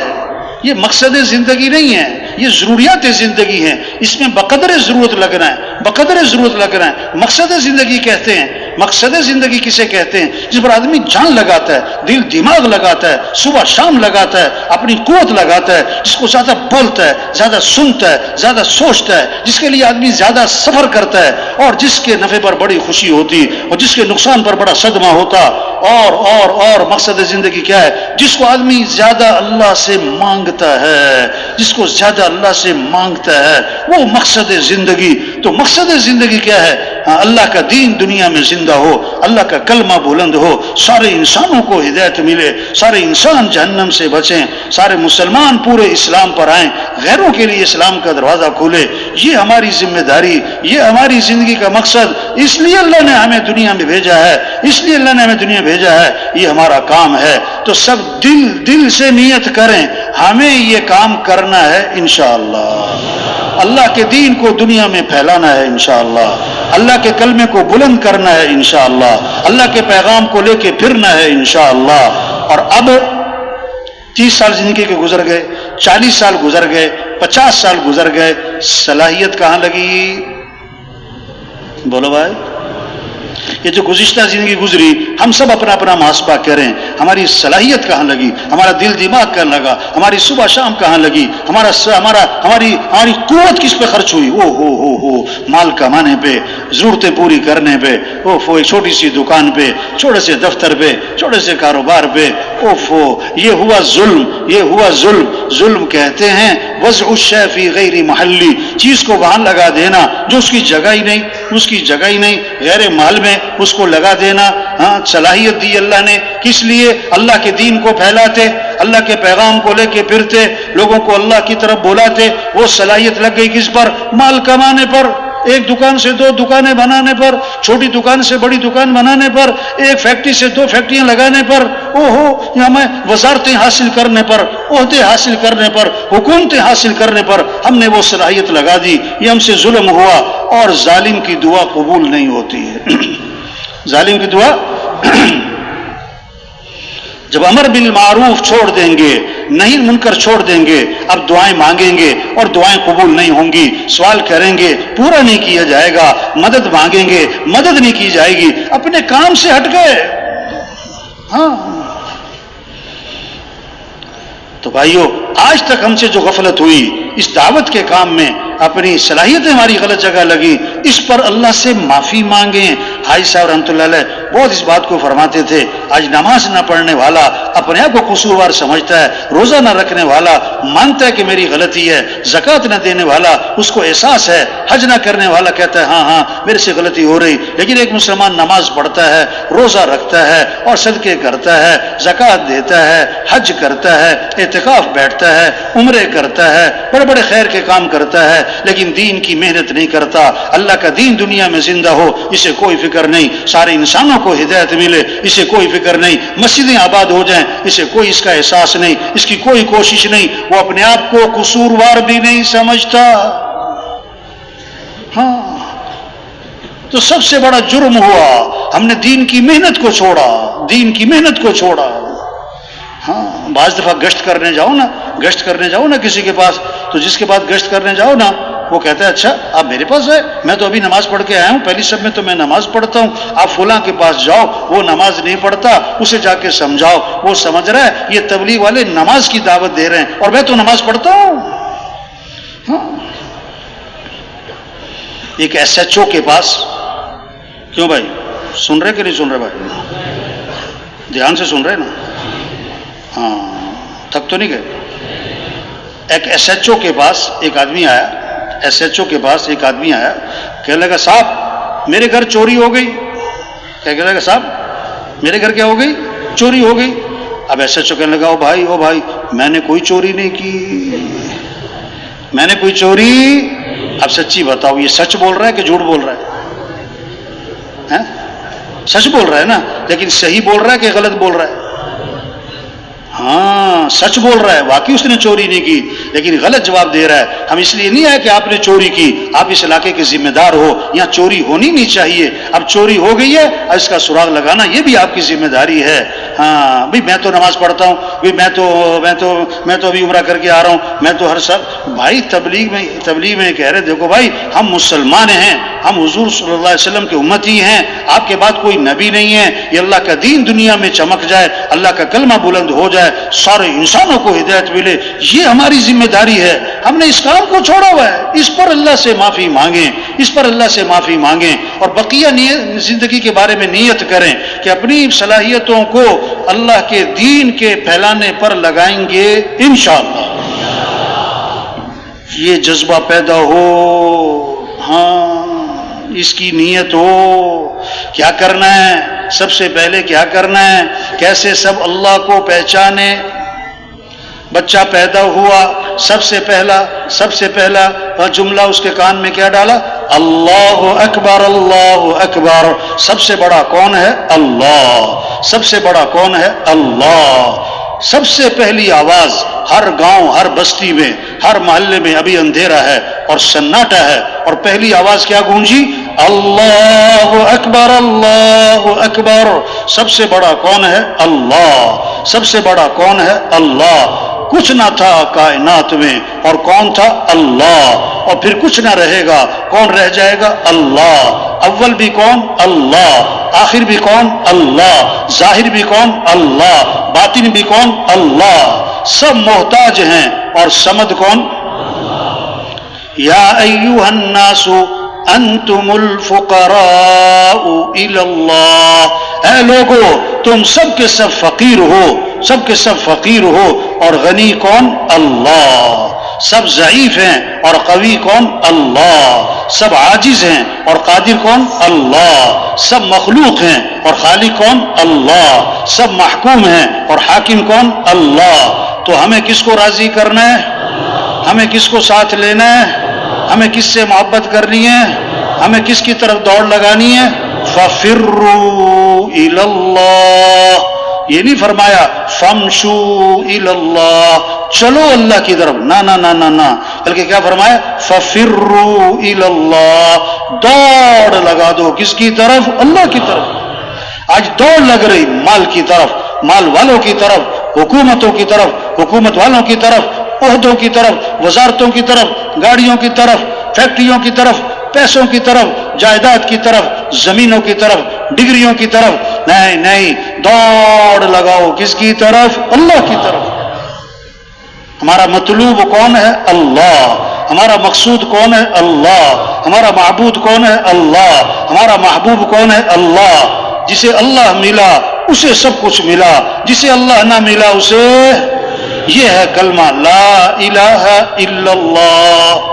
یہ مقصد زندگی نہیں ہے، یہ ضروریات زندگی ہیں۔ اس میں بقدر ضرورت لگنا ہے، بقدر ضرورت لگنا ہے۔ مقصد زندگی کہتے ہیں، مقصد زندگی کسے کہتے ہیں؟ جس پر آدمی جان لگاتا ہے، دل دماغ لگاتا ہے، صبح شام لگاتا ہے، اپنی قوت لگاتا ہے، جس کو زیادہ بولتا ہے، زیادہ سنتا ہے، زیادہ سوچتا ہے، جس کے لیے آدمی زیادہ سفر کرتا ہے، اور جس کے نفع پر بڑی خوشی ہوتی اور جس کے نقصان پر بڑا صدمہ ہوتا۔ اور مقصد زندگی کیا ہے؟ جس کو آدمی زیادہ اللہ سے مانگتا ہے، جس کو زیادہ اللہ سے مانگتا ہے، وہ مقصد زندگی۔ تو مقصد زندگی کیا ہے؟ اللہ کا دین دنیا میں زندہ ہو، اللہ کا کلمہ بلند ہو، سارے انسانوں کو ہدایت ملے، سارے انسان جہنم سے بچیں، سارے مسلمان پورے اسلام پر آئیں، غیروں کے لیے اسلام کا دروازہ کھولے۔ یہ ہماری ذمہ داری، یہ ہماری زندگی کا مقصد، اس لیے اللہ نے ہمیں دنیا میں بھیجا ہے، اس لیے اللہ نے ہمیں دنیا میں بھیجا ہے، یہ ہمارا کام ہے۔ تو سب دل سے نیت کریں ہمیں یہ کام کرنا ہے انشاءاللہ۔ اللہ کے دین کو دنیا میں پھیلانا ہے انشاءاللہ، اللہ کے کلمے کو بلند کرنا ہے انشاءاللہ، اللہ کے پیغام کو لے کے پھرنا ہے انشاءاللہ۔ اور اب 30 سال زندگی کے گزر گئے، 40 سال گزر گئے، 50 سال گزر گئے، صلاحیت کہاں لگی؟ بولو بھائی، یہ جو گزشتہ زندگی گزری ہم سب اپنا اپنا محاسبہ کریں، ہماری صلاحیت کہاں لگی، ہمارا دل دماغ کہاں لگا، ہماری صبح شام کہاں لگی، ہماری قوت کس پہ خرچ ہوئی؟ ہو مال کمانے پہ، ضرورتیں پوری کرنے پہ، ایک چھوٹی سی دکان پہ، چھوٹے سے دفتر پہ، چھوٹے سے کاروبار پہ، یہ ہوا ظلم، یہ ہوا ظلم۔ ظلم کہتے ہیں وضع الشیء فی غیر محلی، چیز کو وہاں لگا دینا جو اس کی جگہ ہی نہیں، اس کی جگہ ہی نہیں، غیر محل میں اس کو لگا دینا۔ ہاں صلاحیت دی اللہ نے، کس لیے؟ اللہ کے دین کو پھیلاتے، اللہ کے پیغام کو لے کے پھرتے، لوگوں کو اللہ کی طرف بلاتے۔ وہ صلاحیت لگ گئی کس پر؟ مال کمانے پر، ایک دکان سے 2 دکانیں بنانے پر، چھوٹی دکان سے بڑی دکان بنانے پر، ایک فیکٹری سے 2 فیکٹریاں لگانے پر، ہمیں وزارتیں حاصل کرنے پر، عہدے حاصل کرنے پر، حکومتیں حاصل کرنے پر ہم نے وہ صلاحیت لگا دی۔ یہ ہم سے ظلم ہوا، اور ظالم کی دعا قبول نہیں ہوتی ہے۔ ظالم کی دعا جب امر بالمعروف چھوڑ دیں گے، نہیں منکر چھوڑ دیں گے، اب دعائیں مانگیں گے اور دعائیں قبول نہیں ہوں گی، سوال کریں گے پورا نہیں کیا جائے گا، مدد مانگیں گے مدد نہیں کی جائے گی، اپنے کام سے ہٹ گئے۔ ہاں تو بھائیو، آج تک ہم سے جو غفلت ہوئی اس دعوت کے کام میں، اپنی صلاحیتیں ہماری غلط جگہ لگی، اس پر اللہ سے معافی مانگیں۔ حاجی صاحب رحمۃ اللہ علیہ بہت اس بات کو فرماتے تھے، آج نماز نہ پڑھنے والا اپنے آپ کو قصوروار سمجھتا ہے، روزہ نہ رکھنے والا مانتا ہے کہ میری غلطی ہے، زکوٰۃ نہ دینے والا اس کو احساس ہے، حج نہ کرنے والا کہتا ہے ہاں میرے سے غلطی ہو رہی، لیکن ایک مسلمان نماز پڑھتا ہے، روزہ رکھتا ہے اور صدقے کرتا ہے، زکوٰۃ دیتا ہے، حج کرتا ہے، اعتکاف بیٹھتا ہے، عمرے کرتا ہے، بڑے بڑے خیر کے کام کرتا ہے، لیکن دین کی محنت نہیں کرتا۔ اللہ کا دین دنیا میں زندہ ہو اسے کوئی فکر نہیں، سارے انسانوں کو ہدایت ملے اسے کوئی فکر نہیں، مسجدیں آباد ہو جائیں اسے کوئی اس کا احساس نہیں، اس کی کوئی کوشش نہیں، وہ اپنے آپ کو قصوروار بھی نہیں سمجھتا۔ ہاں تو سب سے بڑا جرم ہوا ہم نے دین کی محنت کو چھوڑا، دین کی محنت کو چھوڑا۔ ہاں بعض دفعہ گشت کرنے جاؤ نا کسی کے پاس، تو جس کے پاس گشت کرنے جاؤ نا وہ کہتا ہے اچھا آپ میرے پاس ہے، میں تو ابھی نماز پڑھ کے آیا ہوں، پہلی سب میں تو میں نماز پڑھتا ہوں، آپ فلاں کے پاس جاؤ وہ نماز نہیں پڑھتا، اسے جا کے سمجھاؤ، وہ سمجھ رہا ہے یہ تبلیغ والے نماز کی دعوت دے رہے ہیں اور میں تو نماز پڑھتا ہوں۔ ہاں ایک ایس ایچ او کے پاس، کیوں بھائی سن رہے کہ نہیں سن رہے؟ بھائی دھیان سے سن رہے نا؟ ہاں تھک تو نہیں گئے؟ ایک ایس ایچ او کے پاس ایک آدمی آیا، ایس ایچ او کے پاس ایک آدمی آیا، کہنے لگا صاحب میرے گھر چوری ہو گئی۔ کیا کہنے لگا؟ صاحب میرے گھر کیا ہو گئی؟ چوری ہو گئی۔ اب ایس ایچ او کہنے لگا او بھائی میں نے کوئی چوری نہیں کی، میں نے کوئی چوری، اب سچی بتاؤ یہ سچ بول رہا ہے کہ جھوٹ بول رہا ہے؟ سچ بول رہا ہے نا، لیکن صحیح بول رہا ہے کہ غلط بول رہا ہے؟ ہاں سچ بول رہا ہے، واقعی اس نے چوری نہیں کی، لیکن غلط جواب دے رہا ہے۔ ہم اس لیے نہیں آئے کہ آپ نے چوری کی، آپ اس علاقے کے ذمہ دار ہو، یہاں چوری ہونی نہیں چاہیے، اب چوری ہو گئی ہے اور اس کا سراغ لگانا یہ بھی آپ کی ذمہ داری ہے۔ ہاں بھائی میں تو نماز پڑھتا ہوں، بھائی میں تو ابھی عمرہ کر کے آ رہا ہوں، میں تو ہر سال بھائی تبلیغ میں کہہ رہے دیکھو بھائی ہم مسلمان ہیں، ہم حضور صلی اللہ علیہ وسلم کے امتی ہیں، آپ کے بعد کوئی نبی نہیں ہے، یہ اللہ کا دین دنیا میں چمک جائے، اللہ کا کلمہ بلند ہو جائے، سارے انسانوں کو ہدایت ملے، یہ ہماری ذمہ داری ہے۔ ہم نے اس کام کو چھوڑا ہوا ہے، اس پر اللہ سے معافی مانگیں، اس پر اللہ سے معافی مانگیں، اور بقیہ زندگی کے بارے میں نیت کریں کہ اپنی صلاحیتوں کو اللہ کے دین کے پھیلانے پر لگائیں گے انشاءاللہ۔ یہ جذبہ پیدا ہو، ہاں اس کی نیت ہو، کیا کرنا ہے؟ سب سے پہلے کیا کرنا ہے؟ کیسے سب اللہ کو پہچانے؟ بچہ پیدا ہوا، سب سے پہلا جملہ اس کے کان میں کیا ڈالا؟ اللہ اکبر اللہ اکبر۔ سب سے بڑا کون ہے؟ اللہ۔ سب سے بڑا کون ہے؟ اللہ۔ سب سے پہلی آواز ہر گاؤں، ہر بستی میں، ہر محلے میں ابھی اندھیرا ہے اور سناٹا ہے، اور پہلی آواز کیا گونجی؟ اللہ اکبر اللہ اکبر۔ سب سے بڑا کون ہے؟ اللہ۔ سب سے بڑا کون ہے؟ اللہ۔ کچھ نہ تھا کائنات میں، اور کون تھا؟ اللہ۔ اور پھر کچھ نہ رہے گا، کون رہ جائے گا؟ اللہ۔ اول بھی کون؟ اللہ۔ آخر بھی کون؟ اللہ۔ ظاہر بھی کون؟ اللہ۔ باطن بھی کون؟ اللہ۔ سب محتاج ہیں، اور صمد کون؟ یا ایھا الناس انتم الفقراء الی اللہ۔ اے لوگو تم سب کے سب فقیر ہو، سب کے سب فقیر ہو، اور غنی کون؟ اللہ۔ سب ضعیف ہیں اور قوی کون؟ اللہ. سب عاجز ہیں اور قادر کون؟ اللہ. سب مخلوق ہیں اور خالق کون؟ اللہ. سب محکوم ہیں اور حاکم کون؟ اللہ. تو ہمیں کس کو راضی کرنا ہے؟ ہمیں کس کو ساتھ لینا ہے؟ ہمیں کس سے محبت کرنی ہے؟ ہمیں کس کی طرف دوڑ لگانی ہے؟ فَفِرُّوا إِلَى اللَّهِ. یہ نہیں فرمایا فَامْشُوا إِلَى اللَّهِ، چلو اللہ کی طرف، نہ نہ نہ نہ نہ، بلکہ کیا فرمایا؟ فَفِرُّوا إِلَى اللَّهِ، دوڑ لگا دو کس کی طرف؟ اللہ کی طرف. آج دوڑ لگ رہی مال کی طرف، مال والوں کی طرف، حکومتوں کی طرف، حکومت والوں کی طرف، عہدوں کی طرف، وزارتوں کی طرف، گاڑیوں کی طرف، فیکٹریوں کی طرف، پیسوں کی طرف، جائیداد کی طرف، زمینوں کی طرف، ڈگریوں کی طرف. نہیں نہیں، دوڑ لگاؤ کس کی طرف؟ اللہ کی طرف. ہمارا مطلوب کون ہے؟ اللہ. ہمارا مقصود کون ہے؟ اللہ. ہمارا معبود کون ہے؟ اللہ. ہمارا محبوب کون ہے؟ اللہ. جسے اللہ ملا اسے سب کچھ ملا، جسے اللہ نہ ملا اسے، یہ ہے کلمہ لا الہ الا اللہ.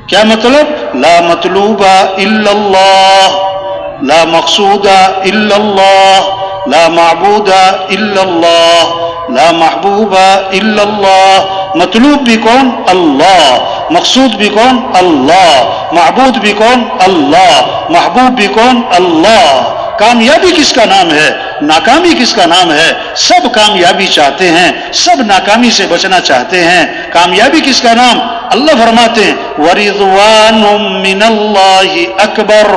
کیا مطلب؟ لا مطلوب الا اللہ، لا مقصود الا اللہ، لا معبود الا اللہ، لا محبوب الا اللہ. مطلوب بھی کون؟ اللہ. مقصود بھی کون؟ اللہ. معبود بھی کون؟ اللہ. محبوب بھی کون؟ اللہ. کامیابی کس کا نام ہے؟ ناکامی کس کا نام ہے؟ سب کامیابی چاہتے ہیں، سب ناکامی سے بچنا چاہتے ہیں. کامیابی کس کا نام؟ اللہ فرماتے ہیں وَرِضْوَانٌ مِّنَ اللَّهِ أَكْبَرُ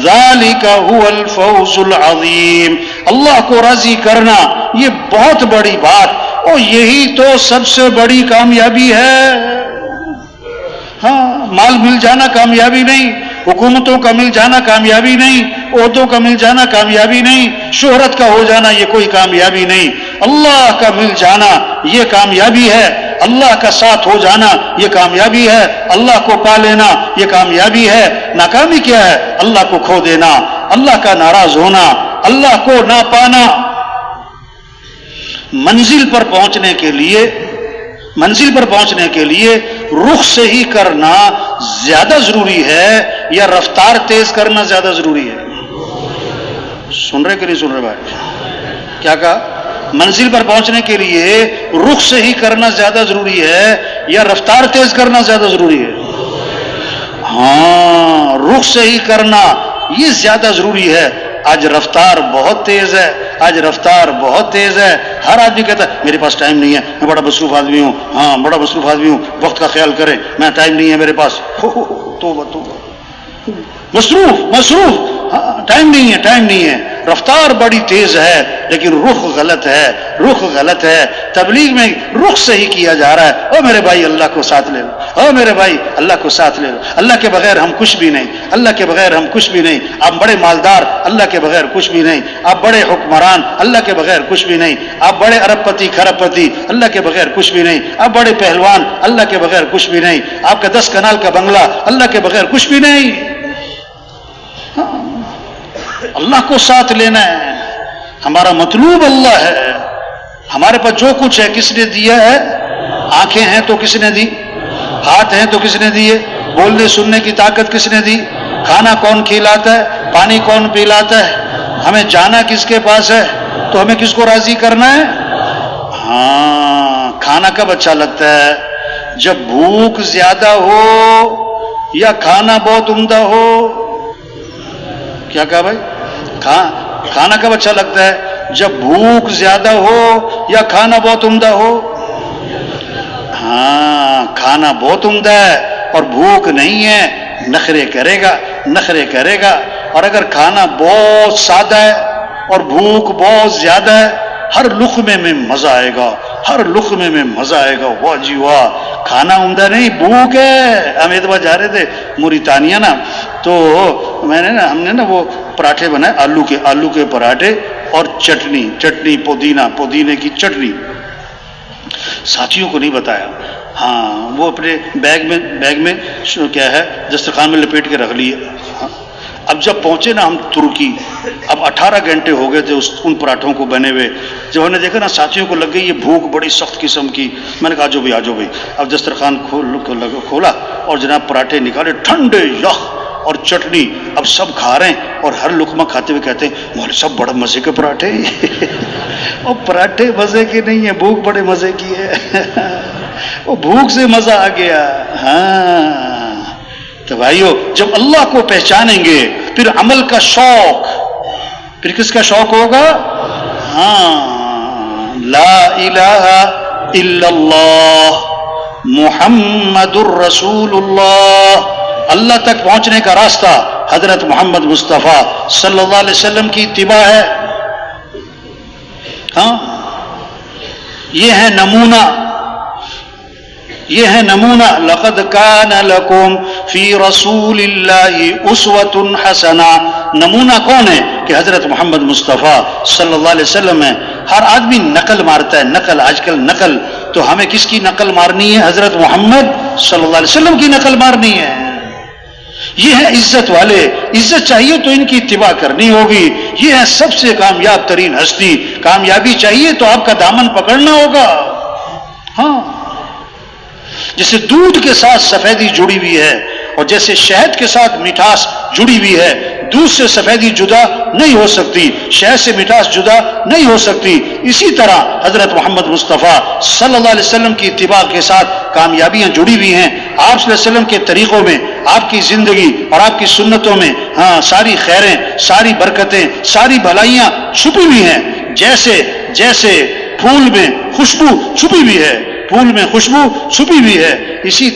ذَلِكَ هُوَ الْفَوْزُ الْعَظِيمُ. اللہ کو راضی کرنا یہ بہت بڑی بات، اور یہی تو سب سے بڑی کامیابی ہے. ہاں، مال مل جانا کامیابی نہیں، حکومتوں کا مل جانا کامیابی نہیں، عہدوں کا مل جانا کامیابی نہیں، شہرت کا ہو جانا یہ کوئی کامیابی نہیں. اللہ کا مل جانا یہ کامیابی ہے، اللہ کا ساتھ ہو جانا یہ کامیابی ہے، اللہ کو پا لینا یہ کامیابی ہے. ناکامی کیا ہے؟ اللہ کو کھو دینا، اللہ کا ناراض ہونا، اللہ کو نہ پانا. منزل پر پہنچنے کے لیے رخ سے ہی کرنا زیادہ ضروری ہے یا رفتار تیز کرنا زیادہ ضروری ہے؟ سن رہے کہ نہیں سن رہے بھائی؟ کیا کہا؟ منزل پر پہنچنے کے لیے رخ سے ہی کرنا زیادہ ضروری ہے یا رفتار تیز کرنا زیادہ ضروری ہے؟ ہاں، رخ سے ہی کرنا یہ زیادہ ضروری ہے. آج رفتار بہت تیز ہے، آج رفتار بہت تیز ہے. ہر آدمی کہتا ہے میرے پاس ٹائم نہیں ہے، میں بڑا مصروف آدمی ہوں. ہاں، بڑا مصروف آدمی ہوں، وقت کا خیال کریں، میں ٹائم نہیں ہے میرے پاس. توبہ مصروف، ہاں، ٹائم نہیں ہے. رفتار بڑی تیز ہے لیکن رخ غلط ہے. تبلیغ میں رخ سے ہی کیا جا رہا ہے. او میرے بھائی اللہ کو ساتھ لے لو، او میرے بھائی اللہ کو ساتھ لے لو. اللہ کے بغیر ہم کچھ بھی نہیں، اللہ کے بغیر ہم کچھ بھی نہیں. آپ بڑے مالدار، اللہ کے بغیر کچھ بھی نہیں. آپ بڑے حکمران، اللہ کے بغیر کچھ بھی نہیں. آپ بڑے ارب پتی کھرب پتی، اللہ کے بغیر کچھ بھی نہیں. آپ بڑے پہلوان، اللہ کے بغیر کچھ بھی نہیں. آپ کا 10 کنال کا بنگلہ، اللہ کے بغیر کچھ بھی نہیں. اللہ کو ساتھ لینا ہے. ہمارا مطلوب اللہ ہے. ہمارے پاس جو کچھ ہے کس نے دیا ہے؟ آنکھیں ہیں تو کس نے دی؟ ہاتھ ہیں تو کس نے دیے؟ بولنے سننے کی طاقت کس نے دی؟ کھانا کون کھلاتا ہے؟ پانی کون پلاتا ہے؟ ہمیں جانا کس کے پاس ہے؟ تو ہمیں کس کو راضی کرنا ہے؟ ہاں، کھانا کب اچھا لگتا ہے؟ جب بھوک زیادہ ہو یا کھانا بہت عمدہ ہو. کیا کہا بھائی؟ کھانا کب اچھا لگتا ہے؟ جب بھوک زیادہ ہو یا کھانا بہت عمدہ ہو. ہاں، کھانا بہت عمدہ ہے اور بھوک نہیں ہے، نخرے کرے گا. اور اگر کھانا بہت سادہ ہے اور بھوک بہت زیادہ ہے، ہر لقمے میں مزہ آئے گا. واہ جی واہ، کھانا عمدہ نہیں، بھوک ہے. ہم ایک بار جا رہے تھے موریتانیہ نا، تو ہم نے نا وہ پراٹھے بنائے، آلو کے پراٹھے اور چٹنی پودینے کی چٹنی. ساتھیوں کو نہیں بتایا. ہاں، وہ اپنے بیگ میں کیا ہے دسترخوان میں لپیٹ کے رکھ لیے. اب جب پہنچے نا ہم ترکی، اب 18 گھنٹے ہو گئے تھے ان پراٹھوں کو بنے ہوئے. جب ہم نے دیکھا نا ساتھیوں کو لگ گئی یہ بھوک بڑی سخت قسم کی، میں نے کہا آجو بھائی آجو بھائی. اب دسترخوان کھولا اور جناب پراٹھے نکالے ٹھنڈے یخ اور چٹنی. اب سب کھا رہے ہیں اور ہر لقمہ کھاتے ہوئے کہتے ہیں مولوی صاحب بڑا مزے کے پراٹھے. اور پراٹھے مزے کے نہیں ہیں، بھوک بڑے مزے کی ہے. وہ بھوک سے مزہ آ گیا. ہاں تو بھائیو جب اللہ کو پہچانیں گے پھر عمل کا شوق، پھر کس کا شوق ہوگا؟ ہاں لا الہ الا اللہ محمد الرسول اللہ. اللہ تک پہنچنے کا راستہ حضرت محمد مصطفیٰ صلی اللہ علیہ وسلم کی اتباع ہے. ہاں یہ ہے نمونہ، یہ ہے نمونہ. لقد کان لکم فی رسول اللہ اسوۃ حسنہ. نمونہ کون ہے؟ کہ حضرت محمد مصطفیٰ صلی اللہ علیہ وسلم ہے. ہر آدمی نقل مارتا ہے، نقل آج کل نقل. تو ہمیں کس کی نقل مارنی ہے؟ حضرت محمد صلی اللہ علیہ وسلم کی نقل مارنی ہے. یہ ہے عزت والے، عزت چاہیے تو ان کی اتباع کرنی ہوگی. یہ ہے سب سے کامیاب ترین ہستی. کامیابی چاہیے تو آپ کا دامن پکڑنا ہوگا. ہاں جیسے دودھ کے ساتھ سفیدی جڑی ہوئی ہے اور جیسے شہد کے ساتھ مٹھاس جڑی ہوئی ہے، دودھ سے سفیدی جدا نہیں ہو سکتی، شہد سے مٹھاس جدا نہیں ہو سکتی. اسی طرح حضرت محمد مصطفیٰ صلی اللہ علیہ وسلم کی اتباع کے ساتھ کامیابیاں جڑی ہوئی ہیں. آپ صلی اللہ علیہ وسلم کے طریقوں میں، آپ کی زندگی اور آپ کی سنتوں میں ہاں ساری خیریں، ساری برکتیں، ساری بھلائیاں چھپی ہوئی ہیں. جیسے پھول میں خوشبو چھپی ہوئی ہے، پھول میں خوشبو چھپی ہوئی ہے، اسی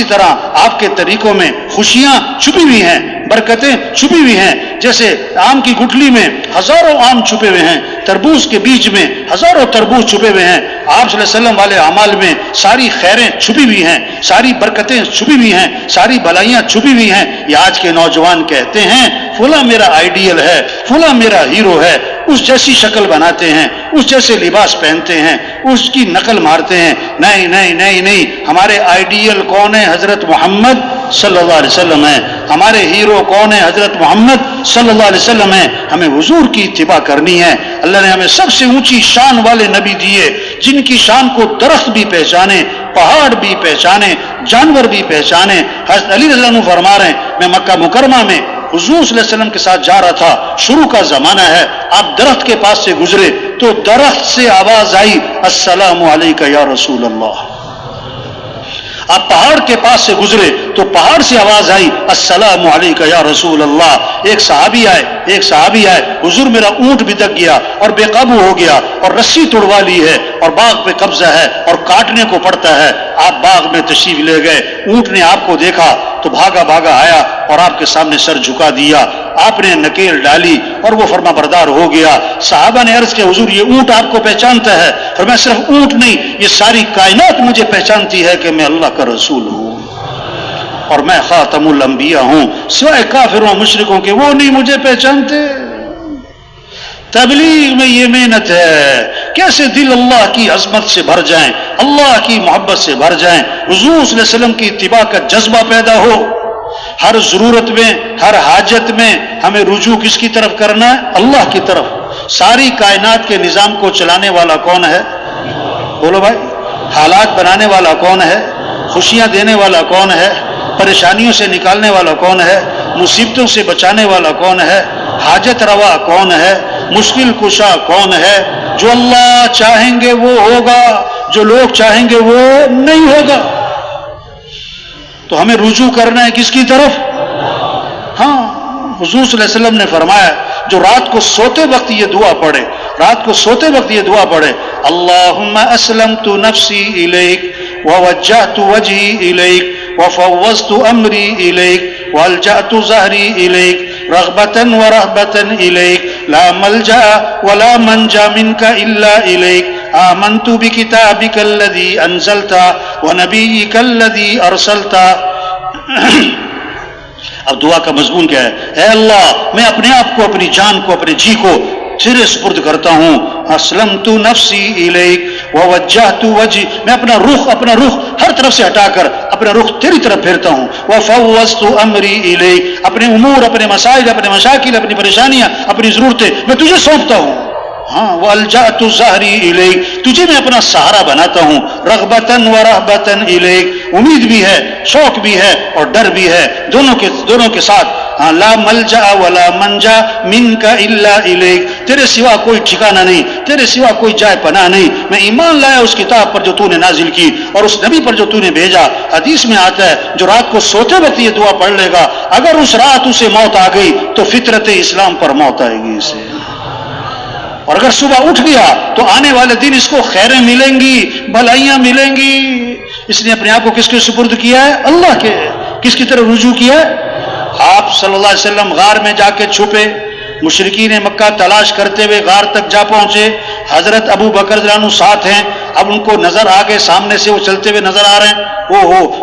طرح آپ کے طریقوں میں خوشیاں چھپی ہوئی ہیں، برکتیں چھپی ہوئی ہیں. جیسے آم کی گٹھلی میں ہزاروں آم چھپے ہوئے ہیں، تربوز کے بیج میں ہزاروں تربوز چھپے ہوئے ہیں. آپ صلی اللہ علیہ وسلم والے اعمال میں ساری خیریں چھپی ہوئی ہیں، ساری برکتیں چھپی ہوئی ہیں، ساری بھلائیاں چھپی ہوئی ہیں. یہ آج کے نوجوان کہتے ہیں فلاں میرا آئیڈیل ہے، فلاں میرا ہیرو ہے، اس جیسی شکل بناتے ہیں، اس جیسے لباس پہنتے ہیں، اس کی نقل مارتے ہیں. نہیں نہیں نہیں نہیں، ہمارے آئیڈیل کون ہے؟ حضرت محمد صلی اللہ علیہ وسلم ہے. ہمارے ہیرو کون ہے؟ حضرت محمد صلی اللہ علیہ وسلم ہے. ہمیں حضور کی اتباع کرنی ہے. اللہ نے ہمیں سب سے اونچی شان والے نبی دیے جن کی شان کو درخت بھی پہچانے، پہاڑ بھی پہچانے، جانور بھی پہچانے. حضرت علی رضی اللہ عنہ فرما رہے ہیں میں مکہ مکرمہ میں حضور صلی اللہ علیہ وسلم کے ساتھ جا رہا تھا، شروع کا زمانہ ہے، آپ درخت کے پاس سے گزرے تو درخت سے آواز آئی السلام علیکہ یا رسول اللہ. آپ پہاڑ کے پاس سے گزرے تو پہاڑ سے آواز آئی السلام علیکہ یا رسول اللہ. ایک صحابی آئے حضور میرا اونٹ بھدک گیا اور بے قابو ہو گیا اور رسی توڑوا لی ہے اور باغ پہ قبضہ ہے اور کاٹنے کو پڑتا ہے. آپ باغ میں تشریف لے گئے، اونٹ نے آپ کو دیکھا تو بھاگا آیا اور آپ کے سامنے سر جھکا دیا. آپ نے نکیل ڈالی اور وہ فرما بردار ہو گیا. صحابہ نے عرض کیا حضور یہ اونٹ آپ کو پہچانتا ہے؟ فرمایا صرف اونٹ نہیں، یہ ساری کائنات مجھے پہچانتی ہے کہ میں اللہ کا رسول ہوں اور میں خاتم الانبیاء ہوں. سوائے کافروں مشرکوں کے وہ نہیں مجھے پہچانتے. تبلیغ میں یہ محنت ہے، کیسے دل اللہ کی عظمت سے بھر جائیں، اللہ کی محبت سے بھر جائیں، حضور صلی اللہ علیہ وسلم کی اتباع کا جذبہ پیدا ہو. ہر ضرورت میں، ہر حاجت میں ہمیں رجوع کس کی طرف کرنا ہے؟ اللہ کی طرف. ساری کائنات کے نظام کو چلانے والا کون ہے؟ بولو بھائی. حالات بنانے والا کون ہے؟ خوشیاں دینے والا کون ہے؟ پریشانیوں سے نکالنے والا کون ہے؟ مصیبتوں سے بچانے والا کون ہے؟ حاجت روا کون ہے؟ مشکل کشا کون ہے؟ جو اللہ چاہیں گے وہ ہوگا، جو لوگ چاہیں گے وہ نہیں ہوگا. تو ہمیں رجوع کرنا ہے کس کی طرف؟ ہاں حضور صلی اللہ علیہ وسلم نے فرمایا جو رات کو سوتے وقت یہ دعا پڑھے اللہم اسلمت نفسی الیک ووجہت وجہی الیک وفوضت امری الیک والجأت ظہری الیک رغبتا ورہبتا الیک لا ملجأ ولا منجا منک الا الیک آمنت بکتابک الذی انزلتا ونبیک الذی ارسلتا. اب دعا کا مضمون کیا ہے؟ اے اللہ میں اپنے آپ کو، اپنی جان کو، اپنے جی کو تیرے سپرد کرتا ہوں. اسلمت نفسی الیک ووجہت وجہی، میں اپنا رخ ہر طرف سے ہٹا کر اپنا رخ تیری طرف پھیرتا ہوں. وفوضت امری الیک، اپنے امور، اپنے مسائل، اپنے مشاکل، اپنی پریشانیاں، اپنی ضرورتیں میں تجھے سونپتا ہوں. ہاں والجأت ظہری الیک، تجھے میں اپنا سہارا بناتا ہوں. رغبتاً ورہبتاً الیک، امید بھی ہے، شوق بھی ہے اور ڈر بھی ہے، دونوں کے ساتھ. ہاں لا ملجأ ولا منجا منک الا الیک، تیرے سوا کوئی ٹھکانہ نہیں، تیرے سوا کوئی جائے پناہ نہیں. میں ایمان لایا اس کتاب پر جو تو نے نازل کی اور اس نبی پر جو تو نے بھیجا. حدیث میں آتا ہے جو رات کو سوتے وقت یہ دعا پڑھ لے گا، اگر اس رات اسے موت آ گئی تو فطرت اسلام پر موت آئے گی اسے، اور اگر صبح اٹھ گیا تو آنے والے دن اس کو خیریں ملیں گی، بھلائیاں ملیں گی. اس نے اپنے آپ کو کس کے سپرد کیا ہے؟ اللہ کے. کس کی طرف رجوع کیا ہے؟ آپ صلی اللہ علیہ وسلم غار میں جا کے چھپے، مشرکین مکہ تلاش کرتے ہوئے غار تک جا پہنچے. حضرت ابو بکر رضی اللہ عنہ ساتھ ہیں، اب ان کو نظر آ گئے، سامنے سے وہ چلتے ہوئے نظر آ رہے ہیں.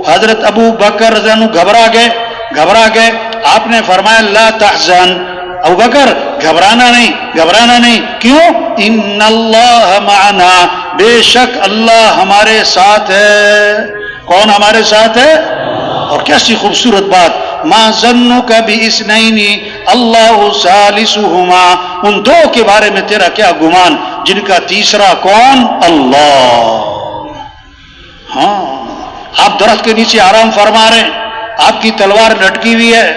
حضرت ابو بکر رضی اللہ عنہ گھبرا گئے. آپ نے فرمایا لا تحزن، ابو بکر گھبرانا نہیں. کیوں؟ ان اللہ معنا، بے شک اللہ ہمارے ساتھ ہے. کون ہمارے ساتھ ہے؟ اور کیسی خوبصورت بات، ما ظنک باثنین اللہ ثالثہما، ان دو کے بارے میں تیرا کیا گمان جن کا تیسرا کون؟ اللہ. ہاں آپ درخت کے نیچے آرام فرما رہے ہیں، آپ کی تلوار لٹکی ہوئی ہے.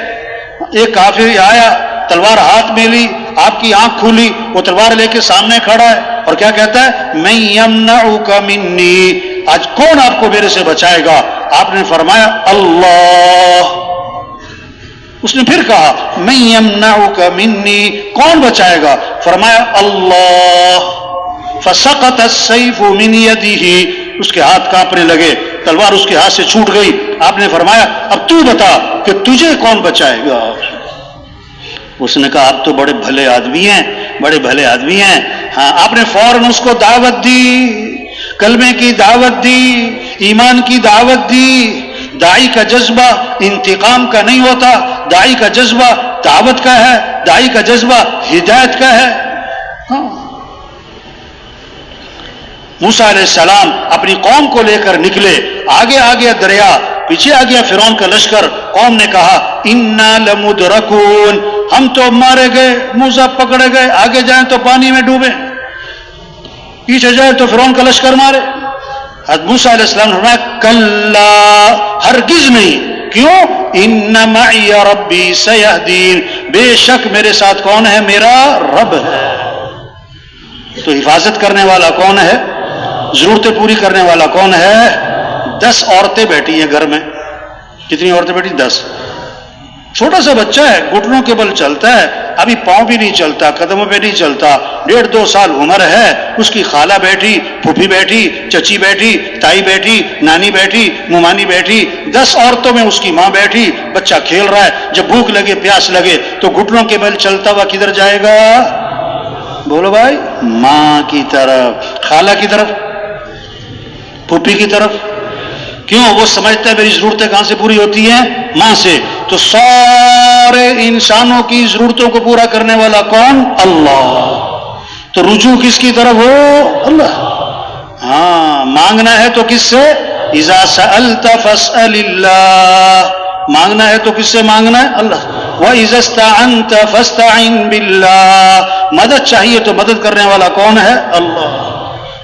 ایک کافر آیا، تلوار ہاتھ میں لی، آپ کی آنکھ کھولی، وہ تلوار لے کے سامنے کھڑا ہے اور کیا کہتا ہے؟ من یمنعک منی، آج کون آپ کو میرے سے بچائے گا؟ آپ نے فرمایا اللہ. اس نے پھر کہا من یمنعک منی، کون بچائے گا؟ فرمایا اللہ. فسقط السیف من یدہ، اس کے ہاتھ کانپنے لگے، تلوار اس کے ہاتھ سے چھوٹ گئی. آپ نے فرمایا اب تو بتا کہ تجھے کون بچائے گا؟ اس نے کہا آپ تو بڑے بھلے آدمی ہیں. ہاں آپ نے فوراً اس کو دعوت دی، کلمے کی دعوت دی، ایمان کی دعوت دی. داعی کا جذبہ انتقام کا نہیں ہوتا، داعی کا جذبہ دعوت کا ہے، داعی کا جذبہ ہدایت کا ہے. ہاں موسیٰ علیہ السلام اپنی قوم کو لے کر نکلے، آگے آ گیا دریا، پیچھے آ گیا فرعون کا لشکر. قوم نے کہا انا لمدرکون، ہم تو مارے گئے، موسیٰ پکڑے گئے، آگے جائیں تو پانی میں ڈوبے، پیچھے جائے تو فرعون کا لشکر مارے. حضرت موسیٰ علیہ السلام نے فرمایا کلا، ہرگز نہیں. کیوں؟ ان معی ربی سیہدین، بے شک میرے ساتھ کون ہے؟ میرا رب ہے. تو حفاظت کرنے والا کون ہے؟ ضرورتیں پوری کرنے والا کون ہے؟ 10 عورتیں بیٹھی ہیں گھر میں. کتنی عورتیں بیٹھی؟ 10. چھوٹا سا بچہ ہے، گھٹنوں کے بل چلتا ہے، ابھی پاؤں بھی نہیں چلتا، قدموں پہ نہیں چلتا، 1.5-2 سال عمر ہے. اس کی خالہ بیٹھی، پھوپھی بیٹھی، چچی بیٹھی، تائی بیٹھی، نانی بیٹھی، ممانی بیٹھی، 10 عورتوں میں اس کی ماں بیٹھی. بچہ کھیل رہا ہے. جب بھوک لگے، پیاس لگے تو گھٹنوں کے بل چلتا ہوا کدھر جائے گا؟ بولو بھائی، ماں کی طرف، خالہ کی طرف، پھوپھی کی طرف. کیوں؟ وہ سمجھتا ہے میری ضرورتیں کہاں سے پوری ہوتی ہیں؟ ماں سے. تو سارے انسانوں کی ضرورتوں کو پورا کرنے والا کون؟ اللہ. تو رجوع کس کی طرف ہو؟ اللہ. ہاں مانگنا ہے تو کس سے؟ اذا سألت فاسأل اللہ، مانگنا ہے تو کس سے مانگنا ہے؟ اللہ. وَإِذَا اسْتَعَنْتَ فَاسْتَعِنْ بِاللَّهِ، مدد چاہیے تو مدد کرنے والا کون ہے؟ اللہ.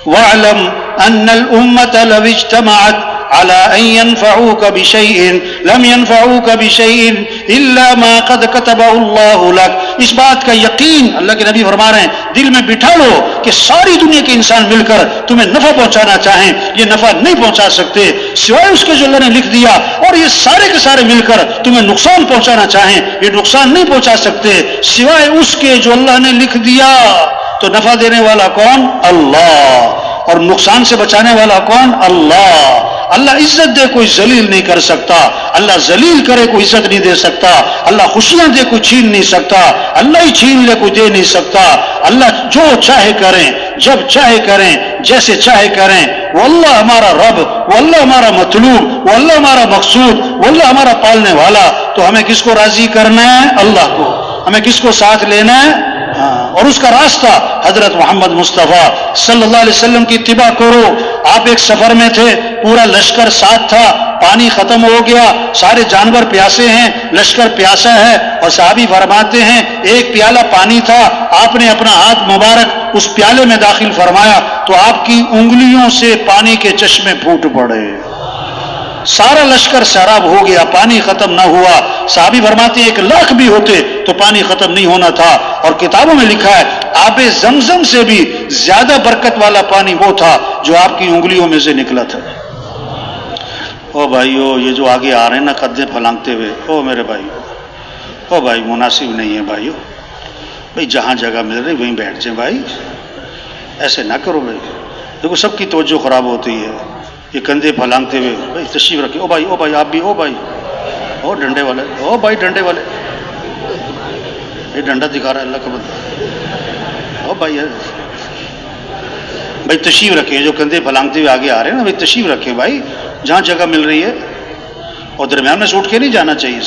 وَاعْلَمْ أَنَّ الْأُمَّةَ لَوِ اجْتَمَعَتْ على أن ينفعوك بشيء لم ينفعوك بشيء إلا ما قد كتبه الله لك. اس بات کا یقین اللہ کے نبی فرما رہے ہیں دل میں بٹھا لو کہ ساری دنیا کے انسان مل کر تمہیں نفع پہنچانا چاہیں، یہ نفع نہیں پہنچا سکتے سوائے اس کے جو اللہ نے لکھ دیا، اور یہ سارے کے سارے مل کر تمہیں نقصان پہنچانا چاہیں، یہ نقصان نہیں پہنچا سکتے سوائے اس کے جو اللہ نے لکھ دیا. تو نفع دینے والا کون؟ اللہ. اور نقصان سے بچانے والا کون؟ اللہ. اللہ عزت دے کوئی ذلیل نہیں کر سکتا، اللہ ذلیل کرے کوئی عزت نہیں دے سکتا، اللہ خوشیاں دے کوئی چھین نہیں سکتا، اللہ ہی چھین لے کوئی دے نہیں سکتا. اللہ جو چاہے کریں، جب چاہے کریں، جیسے چاہے کریں. وہ اللہ ہمارا رب، وہ اللہ ہمارا مطلوب، وہ اللہ ہمارا مقصود، وہ اللہ ہمارا پالنے والا. تو ہمیں کس کو راضی کرنا ہے؟ اللہ کو. ہمیں کس کو ساتھ لینا ہے؟ اور اس کا راستہ حضرت محمد مصطفیٰ صلی اللہ علیہ وسلم کی اتباع کرو. آپ ایک سفر میں تھے، پورا لشکر ساتھ تھا، پانی ختم ہو گیا، سارے جانور پیاسے ہیں، لشکر پیاسا ہے، اور صحابی فرماتے ہیں ایک پیالہ پانی تھا، آپ نے اپنا ہاتھ مبارک اس پیالے میں داخل فرمایا تو آپ کی انگلیوں سے پانی کے چشمے پھوٹ پڑے. سارا لشکر سیراب ہو گیا، پانی ختم نہ ہوا. صحابی فرماتے ہیں 1,00,000 بھی ہوتے تو پانی ختم نہیں ہونا تھا. اور کتابوں میں لکھا ہے آب زمزم سے بھی زیادہ برکت والا پانی وہ تھا جو آپ کی انگلیوں میں سے نکلا تھا. او بھائیو، یہ جو آگے آ رہے ہیں نا قدے پھلانگتے ہوئے، او میرے بھائیو، او بھائی مناسب نہیں ہے بھائیو. بھائی جہاں جگہ مل رہی وہیں بیٹھ جائیں بھائی، ایسے نہ کرو بھائی. دیکھو سب کی توجہ خراب ہوتی ہے، یہ کندھے پھلانگتے ہوئے. بھائی تشریف رکھے. او بھائی آپ بھی، او بھائی، او ڈنڈے والے، او بھائی ڈنڈے والے، یہ ڈنڈا دکھا رہا ہے اللہ کا بندہ. او بھائی بھائی تشریف رکھیں، جو کندھے پھلانگتے ہوئے آگے آ رہے ہیں نا بھائی تشریف رکھیں بھائی، جہاں جگہ مل رہی ہے. اور درمیان میں سے اٹھ کے نہیں جانا چاہیے،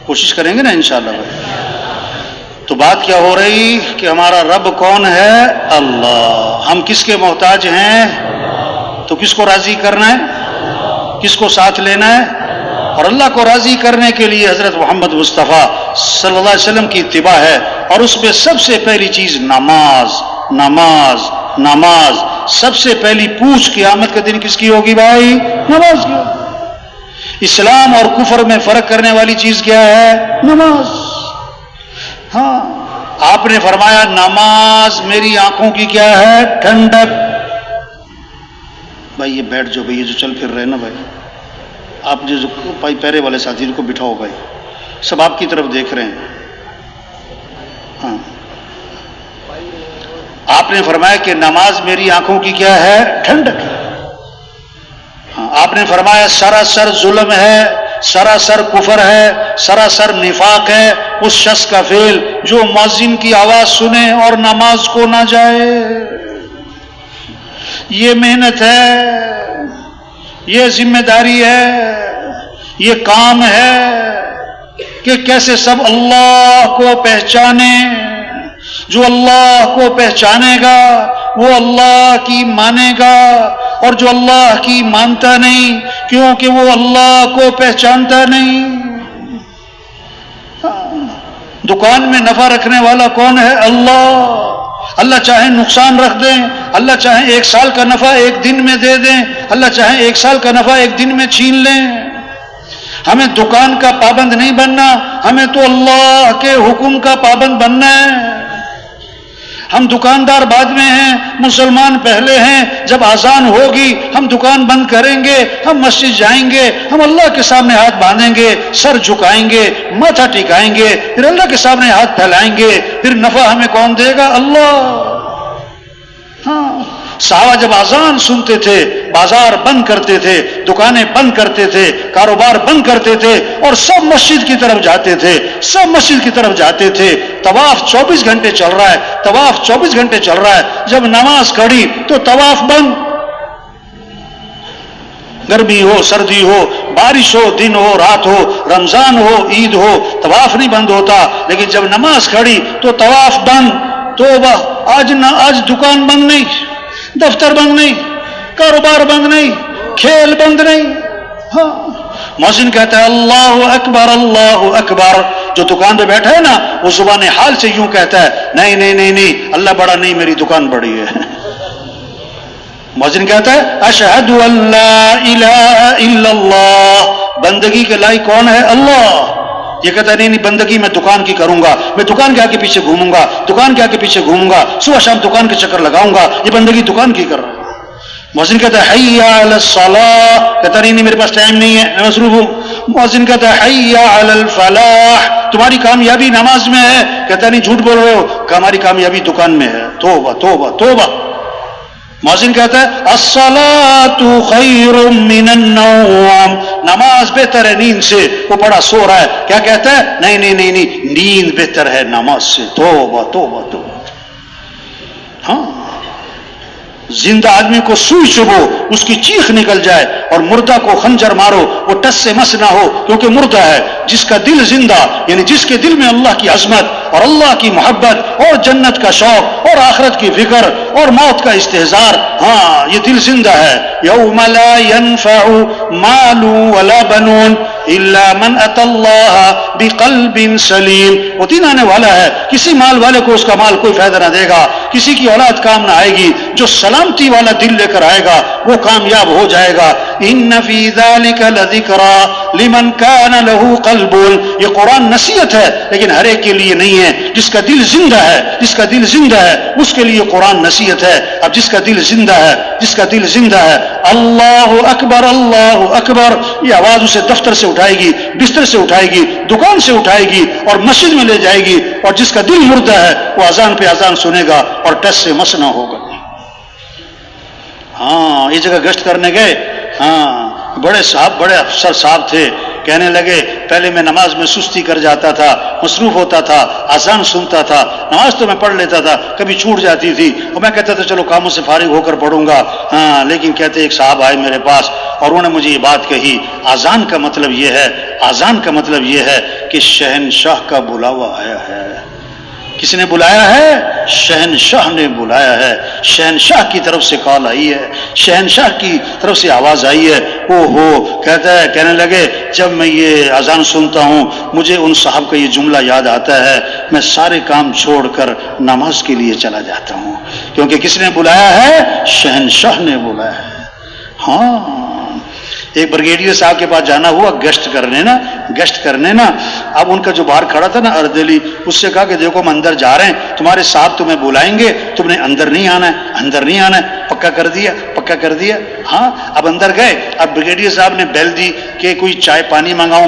کوشش کریں گے نا انشاءاللہ بھائی. تو بات کیا ہو رہی کہ ہمارا رب کون ہے؟ اللہ. ہم کس کے محتاج ہیں؟ تو کس کو راضی کرنا ہے؟ کس کو ساتھ لینا ہے؟ اور اللہ کو راضی کرنے کے لیے حضرت محمد مصطفیٰ صلی اللہ علیہ وسلم کی اتباع ہے. اور اس میں سب سے پہلی چیز نماز، نماز، نماز. سب سے پہلی پوچھ قیامت کے دن کس کی ہوگی بھائی؟ نماز کی. اسلام اور کفر میں فرق کرنے والی چیز کیا ہے؟ نماز. ہاں آپ نے فرمایا نماز میری آنکھوں کی کیا ہے؟ ٹھنڈک. بھائی یہ بیٹھ جاؤ بھائی، یہ جو چل پھر رہے نا بھائی، آپ جو بھائی پیرے والے ساتھی کو بٹھاؤ بھائی، سب آپ کی طرف دیکھ رہے ہیں. ہاں آپ نے فرمایا کہ نماز میری آنکھوں کی کیا ہے؟ ٹھنڈک. ہاں آپ نے فرمایا سراسر ظلم ہے، سراسر کفر ہے، سراسر نفاق ہے اس شخص کا فعل جو مؤذن کی آواز سنے اور نماز کو نہ جائے. یہ محنت ہے، یہ ذمہ داری ہے، یہ کام ہے کہ کیسے سب اللہ کو پہچانے. جو اللہ کو پہچانے گا وہ اللہ کی مانے گا، اور جو اللہ کی مانتا نہیں کیونکہ وہ اللہ کو پہچانتا نہیں. دکان میں نفع رکھنے والا کون ہے؟ اللہ. اللہ چاہے نقصان رکھ دیں، اللہ چاہے 1 سال کا نفع 1 دن میں دے دیں، اللہ چاہے 1 سال کا نفع 1 دن میں چھین لیں. ہمیں دکان کا پابند نہیں بننا، ہمیں تو اللہ کے حکم کا پابند بننا ہے. ہم دکاندار بعد میں ہیں، مسلمان پہلے ہیں. جب اذان ہوگی ہم دکان بند کریں گے، ہم مسجد جائیں گے، ہم اللہ کے سامنے ہاتھ باندھیں گے، سر جھکائیں گے، ماتھا ٹکائیں گے، پھر اللہ کے سامنے ہاتھ پھیلائیں گے. پھر نفع ہمیں کون دے گا؟ اللہ. ہاں صحابہ جب اذان سنتے تھے بازار بند کرتے تھے، دکانیں بند کرتے تھے، کاروبار بند کرتے تھے، اور سب مسجد کی طرف جاتے تھے، سب مسجد کی طرف جاتے تھے. طواف 24 گھنٹے چل رہا ہے، طواف 24 گھنٹے چل رہا ہے. جب نماز کھڑی تو طواف بند. گرمی ہو، سردی ہو، بارش ہو، دن ہو، رات ہو، رمضان ہو، عید ہو، طواف نہیں بند ہوتا. لیکن جب نماز کھڑی تو طواف بند. توبہ، آج دکان بند نہیں، دفتر بند نہیں، کاروبار بند نہیں، کھیل بند نہیں. ہاں مؤذن کہتا ہے اللہ اکبر، اللہ اکبر. جو دکان پہ بیٹھا ہے نا وہ زبان حال سے یوں کہتا ہے نہیں نہیں نہیں نہیں، اللہ بڑا نہیں، میری دکان بڑی ہے. مؤذن کہتا ہے اشہد ان لا الہ الا اللہ. بندگی کے لائق کون ہے؟ اللہ. یہ کہتا ہے نہیں نہیں، بندگی میں دکان کی کروں گا، میں دکان کے آگے پیچھے گھوموں گا، دکان کے آگے پیچھے گھوموں گا، صبح شام دکان کے چکر لگاؤں گا، یہ بندگی دکان کی کر رہا ہوں. مؤذن کہتا ہے حی علی الصلاۃ. کہتا نہیں نہیں، میرے پاس ٹائم نہیں ہے، میں مصروف ہوں. مؤذن کہتا ہے حی علی الفلاح. تمہاری کامیابی نماز میں ہے. کہتا نہیں جھوٹ بول رہے ہو، کہ ہماری کامیابی دکان میں ہے. توبہ توبہ توبہ. مؤذن کہتا ہے الصلاۃ خیر من النوم. نماز بہتر ہے نیند سے. وہ بڑا سو رہا ہے، کیا کہتا ہے؟ نہیں نہیں نہیں نہیں، نیند بہتر ہے نماز سے. توبہ توبہ توبہ. ہاں زندہ آدمی کو سوئی چبھو اس کی چیخ نکل جائے، اور مردہ کو خنجر مارو وہ ٹس سے مس نہ ہو کیونکہ مردہ ہے. جس کا دل زندہ، یعنی جس کے دل میں اللہ کی عظمت، اور اللہ کی محبت اور جنت کا شوق اور آخرت کی فکر اور موت کا استحضار. ہاں یہ دل زندہ ہے. یوم لا ينفع مال ولا بنون الا من اتى الله بقلب سلیم. وہ دن آنے والا ہے کسی مال والے کو اس کا مال کوئی فائدہ نہ دے گا, کسی کی اولاد کام نہ آئے گی, جو سلامتی والا دل لے کر آئے گا وہ کامیاب ہو جائے گا. ان فی ذلک لذکری لمن کان له قلب. یہ قرآن نصیحت ہے لیکن ہر ایک کے لیے نہیں ہے. جس کا دل زندہ ہے, جس کا دل زندہ ہے اس کے لیے قرآن نصیحت ہے. اب جس کا دل زندہ ہے, جس کا دل زندہ ہے, اللہ اکبر اللہ اکبر, یہ آواز اسے دفتر سے اٹھائے گی, بستر سے اٹھائے گی, دکان سے اٹھائے گی اور مسجد میں لے جائے گی. اور جس کا دل مردہ ہے وہ اذان پہ اذان سنے گا اور ٹس سے مس نہ ہوگا. ہاں یہ جگہ گشت کرنے گئے, ہاں بڑے صاحب, بڑے افسر صاحب تھے, کہنے لگے پہلے میں نماز میں سستی کر جاتا تھا, مصروف ہوتا تھا, اذان سنتا تھا, نماز تو میں پڑھ لیتا تھا, کبھی چھوٹ جاتی تھی اور میں کہتا تھا چلو کاموں سے فارغ ہو کر پڑھوں گا. ہاں لیکن کہتے ایک صاحب آئے میرے پاس اور انہوں نے مجھے یہ بات کہی, اذان کا مطلب یہ ہے, اذان کا مطلب یہ ہے کہ شہنشاہ کا بلاوا آیا ہے. کس نے بلایا ہے؟ شہنشاہ نے بلایا ہے. شہنشاہ کی طرف سے کال آئی ہے, شہنشاہ کی طرف سے آواز آئی ہے. او ہو, کہتا ہے, کہنے لگے جب میں یہ اذان سنتا ہوں مجھے ان صاحب کا یہ جملہ یاد آتا ہے, میں سارے کام چھوڑ کر نماز کے لیے چلا جاتا ہوں, کیونکہ کس نے بلایا ہے؟ شہنشاہ نے بلایا ہے. ہاں ایک بریگیڈیئر صاحب کے پاس جانا ہوا گشت کرنے نا. اب ان کا جو باہر کھڑا تھا نا اردلی, اس سے کہا کہ دیکھو ہم اندر جا رہے ہیں, تمہارے صاحب تمہیں بلائیں گے, تم نے اندر نہیں آنا ہے, اندر نہیں آنا ہے. پکا کر دیا, پکا کر دیا. ہاں اب اندر گئے. اب بریگیڈیئر صاحب نے بیل دی کہ کوئی چائے پانی منگاؤں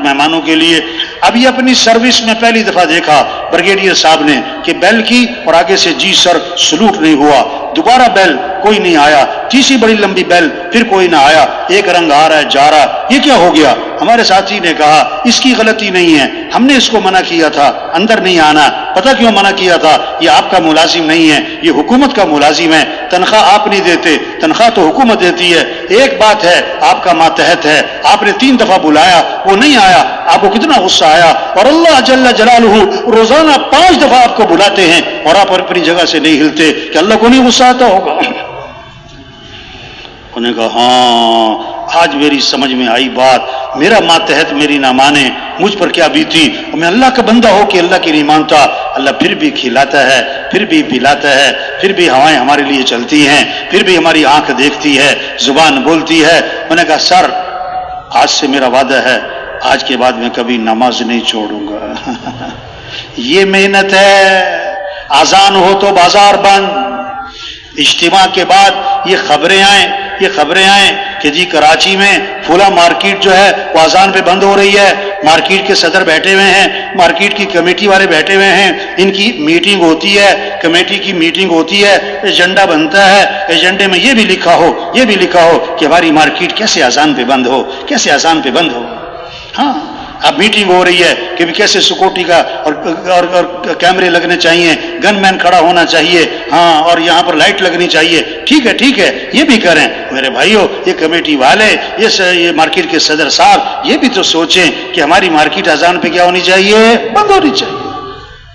مہمانوں کے لیے. اب یہ اپنی سروس میں پہلی دفعہ دیکھا بریگیڈیئر صاحب نے کہ بیل کی اور آگے سے جی سر سلوٹ نہیں ہوا. دوبارہ بیل, کوئی نہیں آیا. تیسری بڑی لمبی بیل, پھر کوئی نہ آیا. ایک رنگ آ رہا ہے جا رہا, یہ کیا ہو گیا؟ ہمارے ساتھی نے کہا اس کی غلطی نہیں ہے, ہم نے اس کو منع کیا تھا اندر نہیں آنا. پتہ کیوں منع کیا تھا؟ یہ آپ کا ملازم نہیں ہے, یہ حکومت کا ملازم ہے. تنخواہ آپ نہیں دیتے, تنخواہ تو حکومت دیتی ہے. ایک بات ہے آپ کا ماتحت ہے, آپ نے 3 دفعہ بلایا وہ نہیں آیا, آپ کو کتنا غصہ آیا. اور اللہ جل جلالہ روزانہ 5 دفعہ آپ کو بلاتے ہیں اور آپ اپنی جگہ سے نہیں ہلتے, کہ اللہ کو نہیں غصہ آتا ہوگا؟ انہوں نے کہا ہاں آج میری سمجھ میں آئی بات, میرا ماتحت میری نہ مانے, مجھ پر کیا بیتی. اور میں اللہ کا بندہ ہو کہ اللہ کی نہیں مانتا. اللہ پھر بھی کھلاتا ہے, پھر بھی پلاتا ہے, پھر بھی ہوائیں ہمارے لیے چلتی ہیں, پھر بھی ہماری آنکھ دیکھتی ہے, زبان بولتی ہے. میں نے کہا سر آج سے میرا وعدہ ہے, آج کے بعد میں کبھی نماز نہیں چھوڑوں گا. یہ محنت ہے. اذان ہو تو بازار بند. اجتماع کے بعد یہ خبریں آئیں کہ جی کراچی میں فلاں مارکیٹ جو ہے وہ اذان پہ بند ہو رہی ہے. مارکیٹ کے صدر بیٹھے ہوئے ہیں, مارکیٹ کی کمیٹی والے بیٹھے ہوئے ہیں, ان کی میٹنگ ہوتی ہے, کمیٹی کی میٹنگ ہوتی ہے, ایجنڈا بنتا ہے. ایجنڈے میں یہ بھی لکھا ہو کہ ہماری مارکیٹ کیسے اذان پہ بند ہو, کیسے اذان پہ بند ہو. ہاں اب میٹنگ ہو رہی ہے کہ کیسے سیکورٹی کا اور کیمرے لگنے چاہیے, گن مین کھڑا ہونا چاہیے, ہاں اور یہاں پر لائٹ لگنی چاہیے. ٹھیک ہے یہ بھی کریں. میرے بھائیوں, یہ کمیٹی والے, یہ مارکیٹ کے صدر صاحب یہ بھی تو سوچیں کہ ہماری مارکیٹ اذان پہ کیا ہونی چاہیے, بند ہونی چاہیے.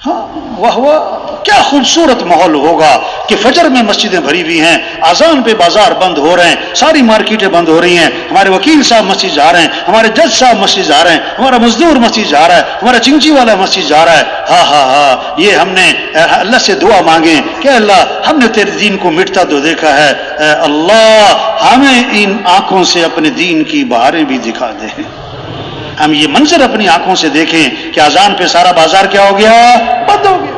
ہاں واہ واہ, کیا خوبصورت ماحول ہوگا کہ فجر میں مسجدیں بھری ہوئی ہیں, اذان پہ بازار بند ہو رہے ہیں, ساری مارکیٹیں بند ہو رہی ہیں. ہمارے وکیل صاحب مسجد جا رہے ہیں, ہمارے جج صاحب مسجد جا رہے ہیں, ہمارا مزدور مسجد جا رہا ہے, ہمارا چنچی والا مسجد جا رہا ہے. ہاں یہ ہم نے اللہ سے دعا مانگے کہ اللہ ہم نے تیرے دین کو مٹتا تو دیکھا ہے, اللہ ہمیں ان آنکھوں سے اپنے دین کی بہاریں بھی دکھا دے. ہم یہ منظر اپنی آنکھوں سے دیکھیں کہ اذان پہ سارا بازار کیا ہو گیا, بند ہو گیا.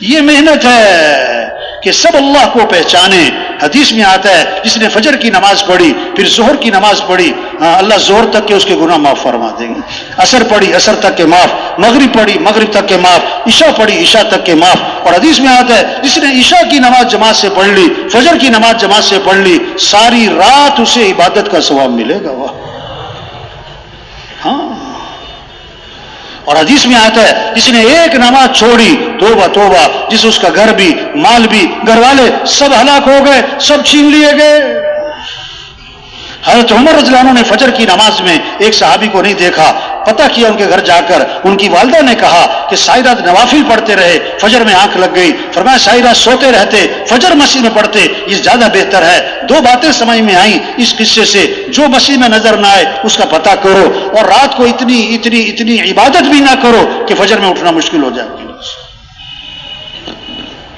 یہ محنت ہے کہ سب اللہ کو پہچانے. حدیث میں آتا ہے جس نے فجر کی نماز پڑھی, پھر ظہر کی نماز پڑھی, اللہ ظہر تک کے اس کے گناہ معاف فرما دیں گے. عصر پڑھی عصر تک کے معاف, مغرب پڑھی مغرب تک کے معاف, عشاء پڑھی عشاء تک کے معاف. اور حدیث میں آتا ہے جس نے عشاء کی نماز جماعت سے پڑھ لی, فجر کی نماز جماعت سے پڑھ لی, ساری رات اسے عبادت کا ثواب ملے گا. واہ ہاں. اور حدیث میں آتا ہے جس نے ایک نماز چھوڑی, توبہ, جس اس کا گھر بھی, مال بھی, گھر والے سب ہلاک ہو گئے, سب چھین لیے گئے. حضرت عمر رضی اللہ عنہ نے فجر کی نماز میں ایک صحابی کو نہیں دیکھا, پتہ کیا ان کے گھر جا کر، ان کی والدہ نے کہا کہ سائرہ نوافل پڑھتے رہے، فجر میں آنکھ لگ گئی، فرمایا سائرہ سوتے رہتے، فجر مسجد میں پڑھتے، یہ زیادہ بہتر ہے۔ دو باتیں سمجھ میں آئیں اس قصے سے، جو مسجد میں نظر نہ آئے اس کا پتہ کرو، اور رات کو اتنی عبادت بھی نہ کرو کہ فجر میں اٹھنا مشکل ہو جائے۔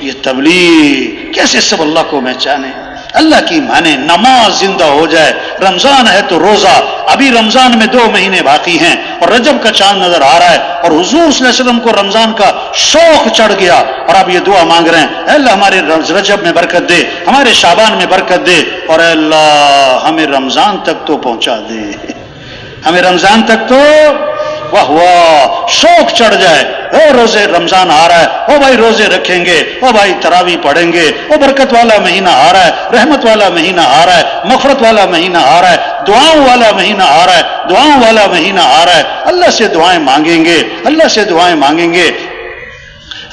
یہ تبلیغ کیسے سب اللہ کو پہچانے، اللہ کی مانے، نماز زندہ ہو جائے، رمضان ہے تو روزہ، ابھی رمضان میں 2 مہینے باقی ہیں اور رجب کا چاند نظر آ رہا ہے، اور حضور صلی اللہ علیہ وسلم کو رمضان کا شوق چڑھ گیا، اور اب یہ دعا مانگ رہے ہیں، اے اللہ ہمارے رجب میں برکت دے، ہمارے شعبان میں برکت دے، اور اے اللہ ہمیں رمضان تک تو پہنچا دے، ہمیں رمضان تک تو واہ واہ شوق چڑھ جائے، او روزے رمضان آ رہا ہے، او بھائی روزے رکھیں گے، او بھائی تراویح پڑھیں گے، او برکت والا مہینہ آ رہا ہے، رحمت والا مہینہ آ رہا ہے، مغفرت والا مہینہ آ رہا ہے، دعاؤں والا مہینہ آ رہا ہے، دعاؤں والا مہینہ آ رہا ہے، اللہ سے دعائیں مانگیں گے، اللہ سے دعائیں مانگیں گے۔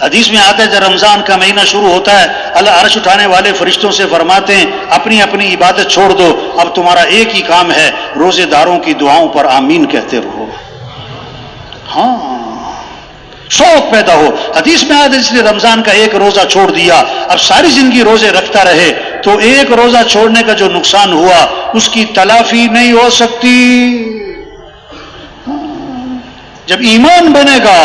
حدیث میں آتا ہے جب رمضان کا مہینہ شروع ہوتا ہے، اللہ عرش اٹھانے والے فرشتوں سے فرماتے ہیں اپنی اپنی عبادت چھوڑ دو، اب تمہارا ایک ہی کام ہے، روزے داروں کی دعاؤں پر آمین کہتے رہو۔ ہاں شوق پیدا ہو۔ حدیث میں آتا ہے جس نے رمضان کا ایک روزہ چھوڑ دیا، اب ساری زندگی روزے رکھتا رہے تو ایک روزہ چھوڑنے کا جو نقصان ہوا اس کی تلافی نہیں ہو سکتی۔ جب ایمان بنے گا،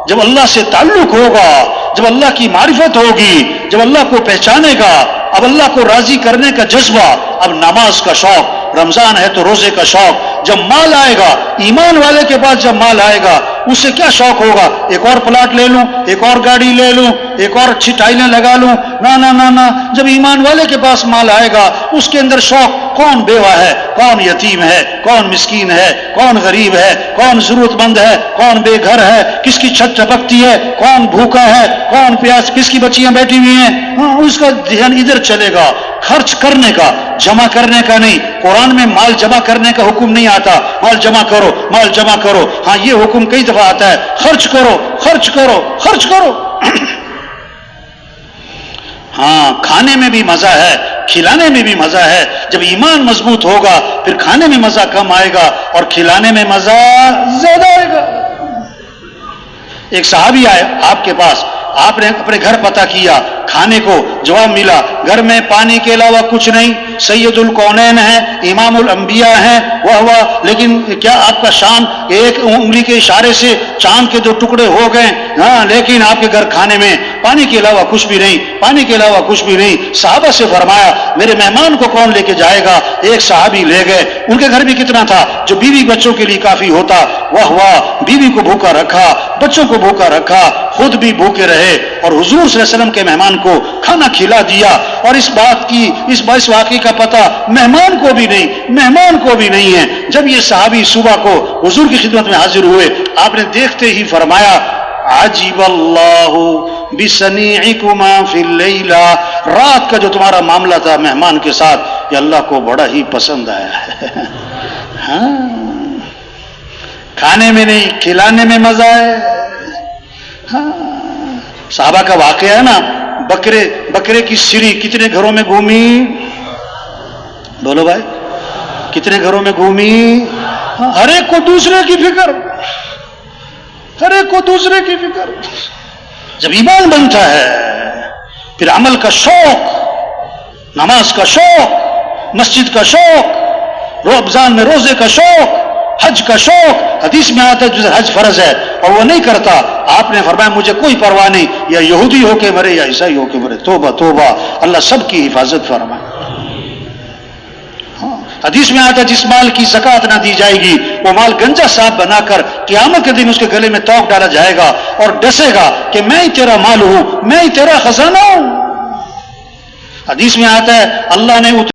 جب اللہ سے تعلق ہوگا، جب اللہ کی معرفت ہوگی، جب اللہ کو پہچانے گا، اب اللہ کو راضی کرنے کا جذبہ، اب نماز کا شوق، رمضان ہے تو روزے کا شوق، جب مال آئے گا، ایمان والے کے پاس جب مال آئے گا اس سے کیا شوق ہوگا، ایک اور پلاٹ لے لوں، ایک اور گاڑی لے لوں، ایک اور اچھی ٹائلیں لگا لوں، نہ جب ایمان والے کے پاس مال آئے گا اس کے اندر شوق، کون بیوہ ہے، کون یتیم ہے، کون مسکین ہے، کون غریب ہے، کون ضرورت مند ہے، کون بے گھر ہے، کس کی چھت ٹپکتی ہے، کون بھوکا ہے، کون پیاس، کس کی بچیاں بیٹھی ہوئی ہیں، اس کا ذہن ادھر چلے گا، خرچ کرنے کا، جمع کرنے کا نہیں۔ قرآن میں مال جمع کرنے کا حکم نہیں آتا، مال جمع کرو، مال جمع کرو، ہاں یہ حکم کئی دفعہ آتا ہے، خرچ کرو، خرچ کرو، خرچ کرو۔ ہاں کھانے میں بھی مزہ ہے، کھلانے میں بھی مزہ ہے، جب ایمان مضبوط ہوگا پھر کھانے میں مزہ کم آئے گا اور کھلانے میں مزہ زیادہ آئے گا۔ ایک صحابی آئے آپ کے پاس، آپ نے اپنے گھر پتہ کیا، کھانے کو جواب ملا گھر میں پانی کے علاوہ کچھ نہیں، سید الکونین ہیں، امام الانبیاء ہیں، واہ لیکن کیا آپ کا شان ایک انگلی کے اشارے سے چاند کے 2 ٹکڑے ہو گئے، ہاں لیکن آپ کے گھر کھانے میں پانی کے علاوہ کچھ بھی نہیں، پانی کے علاوہ کچھ بھی نہیں۔ صحابہ سے فرمایا میرے مہمان کو کون لے کے جائے گا؟ ایک صحابی لے گئے، ان کے گھر بھی کتنا تھا جو بیوی بچوں کے لیے کافی ہوتا، واہ بیوی کو بھوکا رکھا، بچوں کو بھوکا رکھا، خود بھی بھوکے رہے، اور حضور صلی اللہ علیہ وسلم کے مہمان کو کھانا کھلا دیا، اور اس واقعے کا پتہ مہمان کو بھی نہیں ہے۔ جب یہ صحابی صبح کو حضور کی خدمت میں حاضر ہوئے، آپ نے دیکھتے ہی فرمایا عجیب اللہ بصنیعکما فی اللیلہ، رات کا جو تمہارا معاملہ تھا مہمان کے ساتھ یہ اللہ کو بڑا ہی پسند آیا ہے۔ ہاں کھانے میں نہیں کھلانے میں مزہ ہے۔ ہاں صحابہ کا واقعہ ہے نا، بکرے کی سری کتنے گھروں میں گھومی، بولو بھائی کتنے گھروں میں گھومی، ہر ایک کو دوسرے کی فکر، ہر ایک کو دوسرے کی فکر۔ جب ایمان بنتا ہے پھر عمل کا شوق، نماز کا شوق، مسجد کا شوق، رمضان میں روزے کا شوق، حج کا شوق۔ حدیث میں آتا ہے جو حج فرض ہے اور وہ نہیں کرتا، آپ نے فرمایا مجھے کوئی پرواہ نہیں، یا یہودی ہو کے مرے یا عیسائی ہو کے مرے، توبہ توبہ، اللہ سب کی حفاظت فرمائے۔ حدیث میں آتا ہے جس مال کی زکوٰۃ نہ دی جائے گی وہ مال گنجا صاحب بنا کر قیامت کے دن اس کے گلے میں توق ڈالا جائے گا اور ڈسے گا کہ میں ہی تیرا مال ہوں، میں ہی تیرا خزانہ ہوں۔ حدیث میں آتا ہے اللہ نے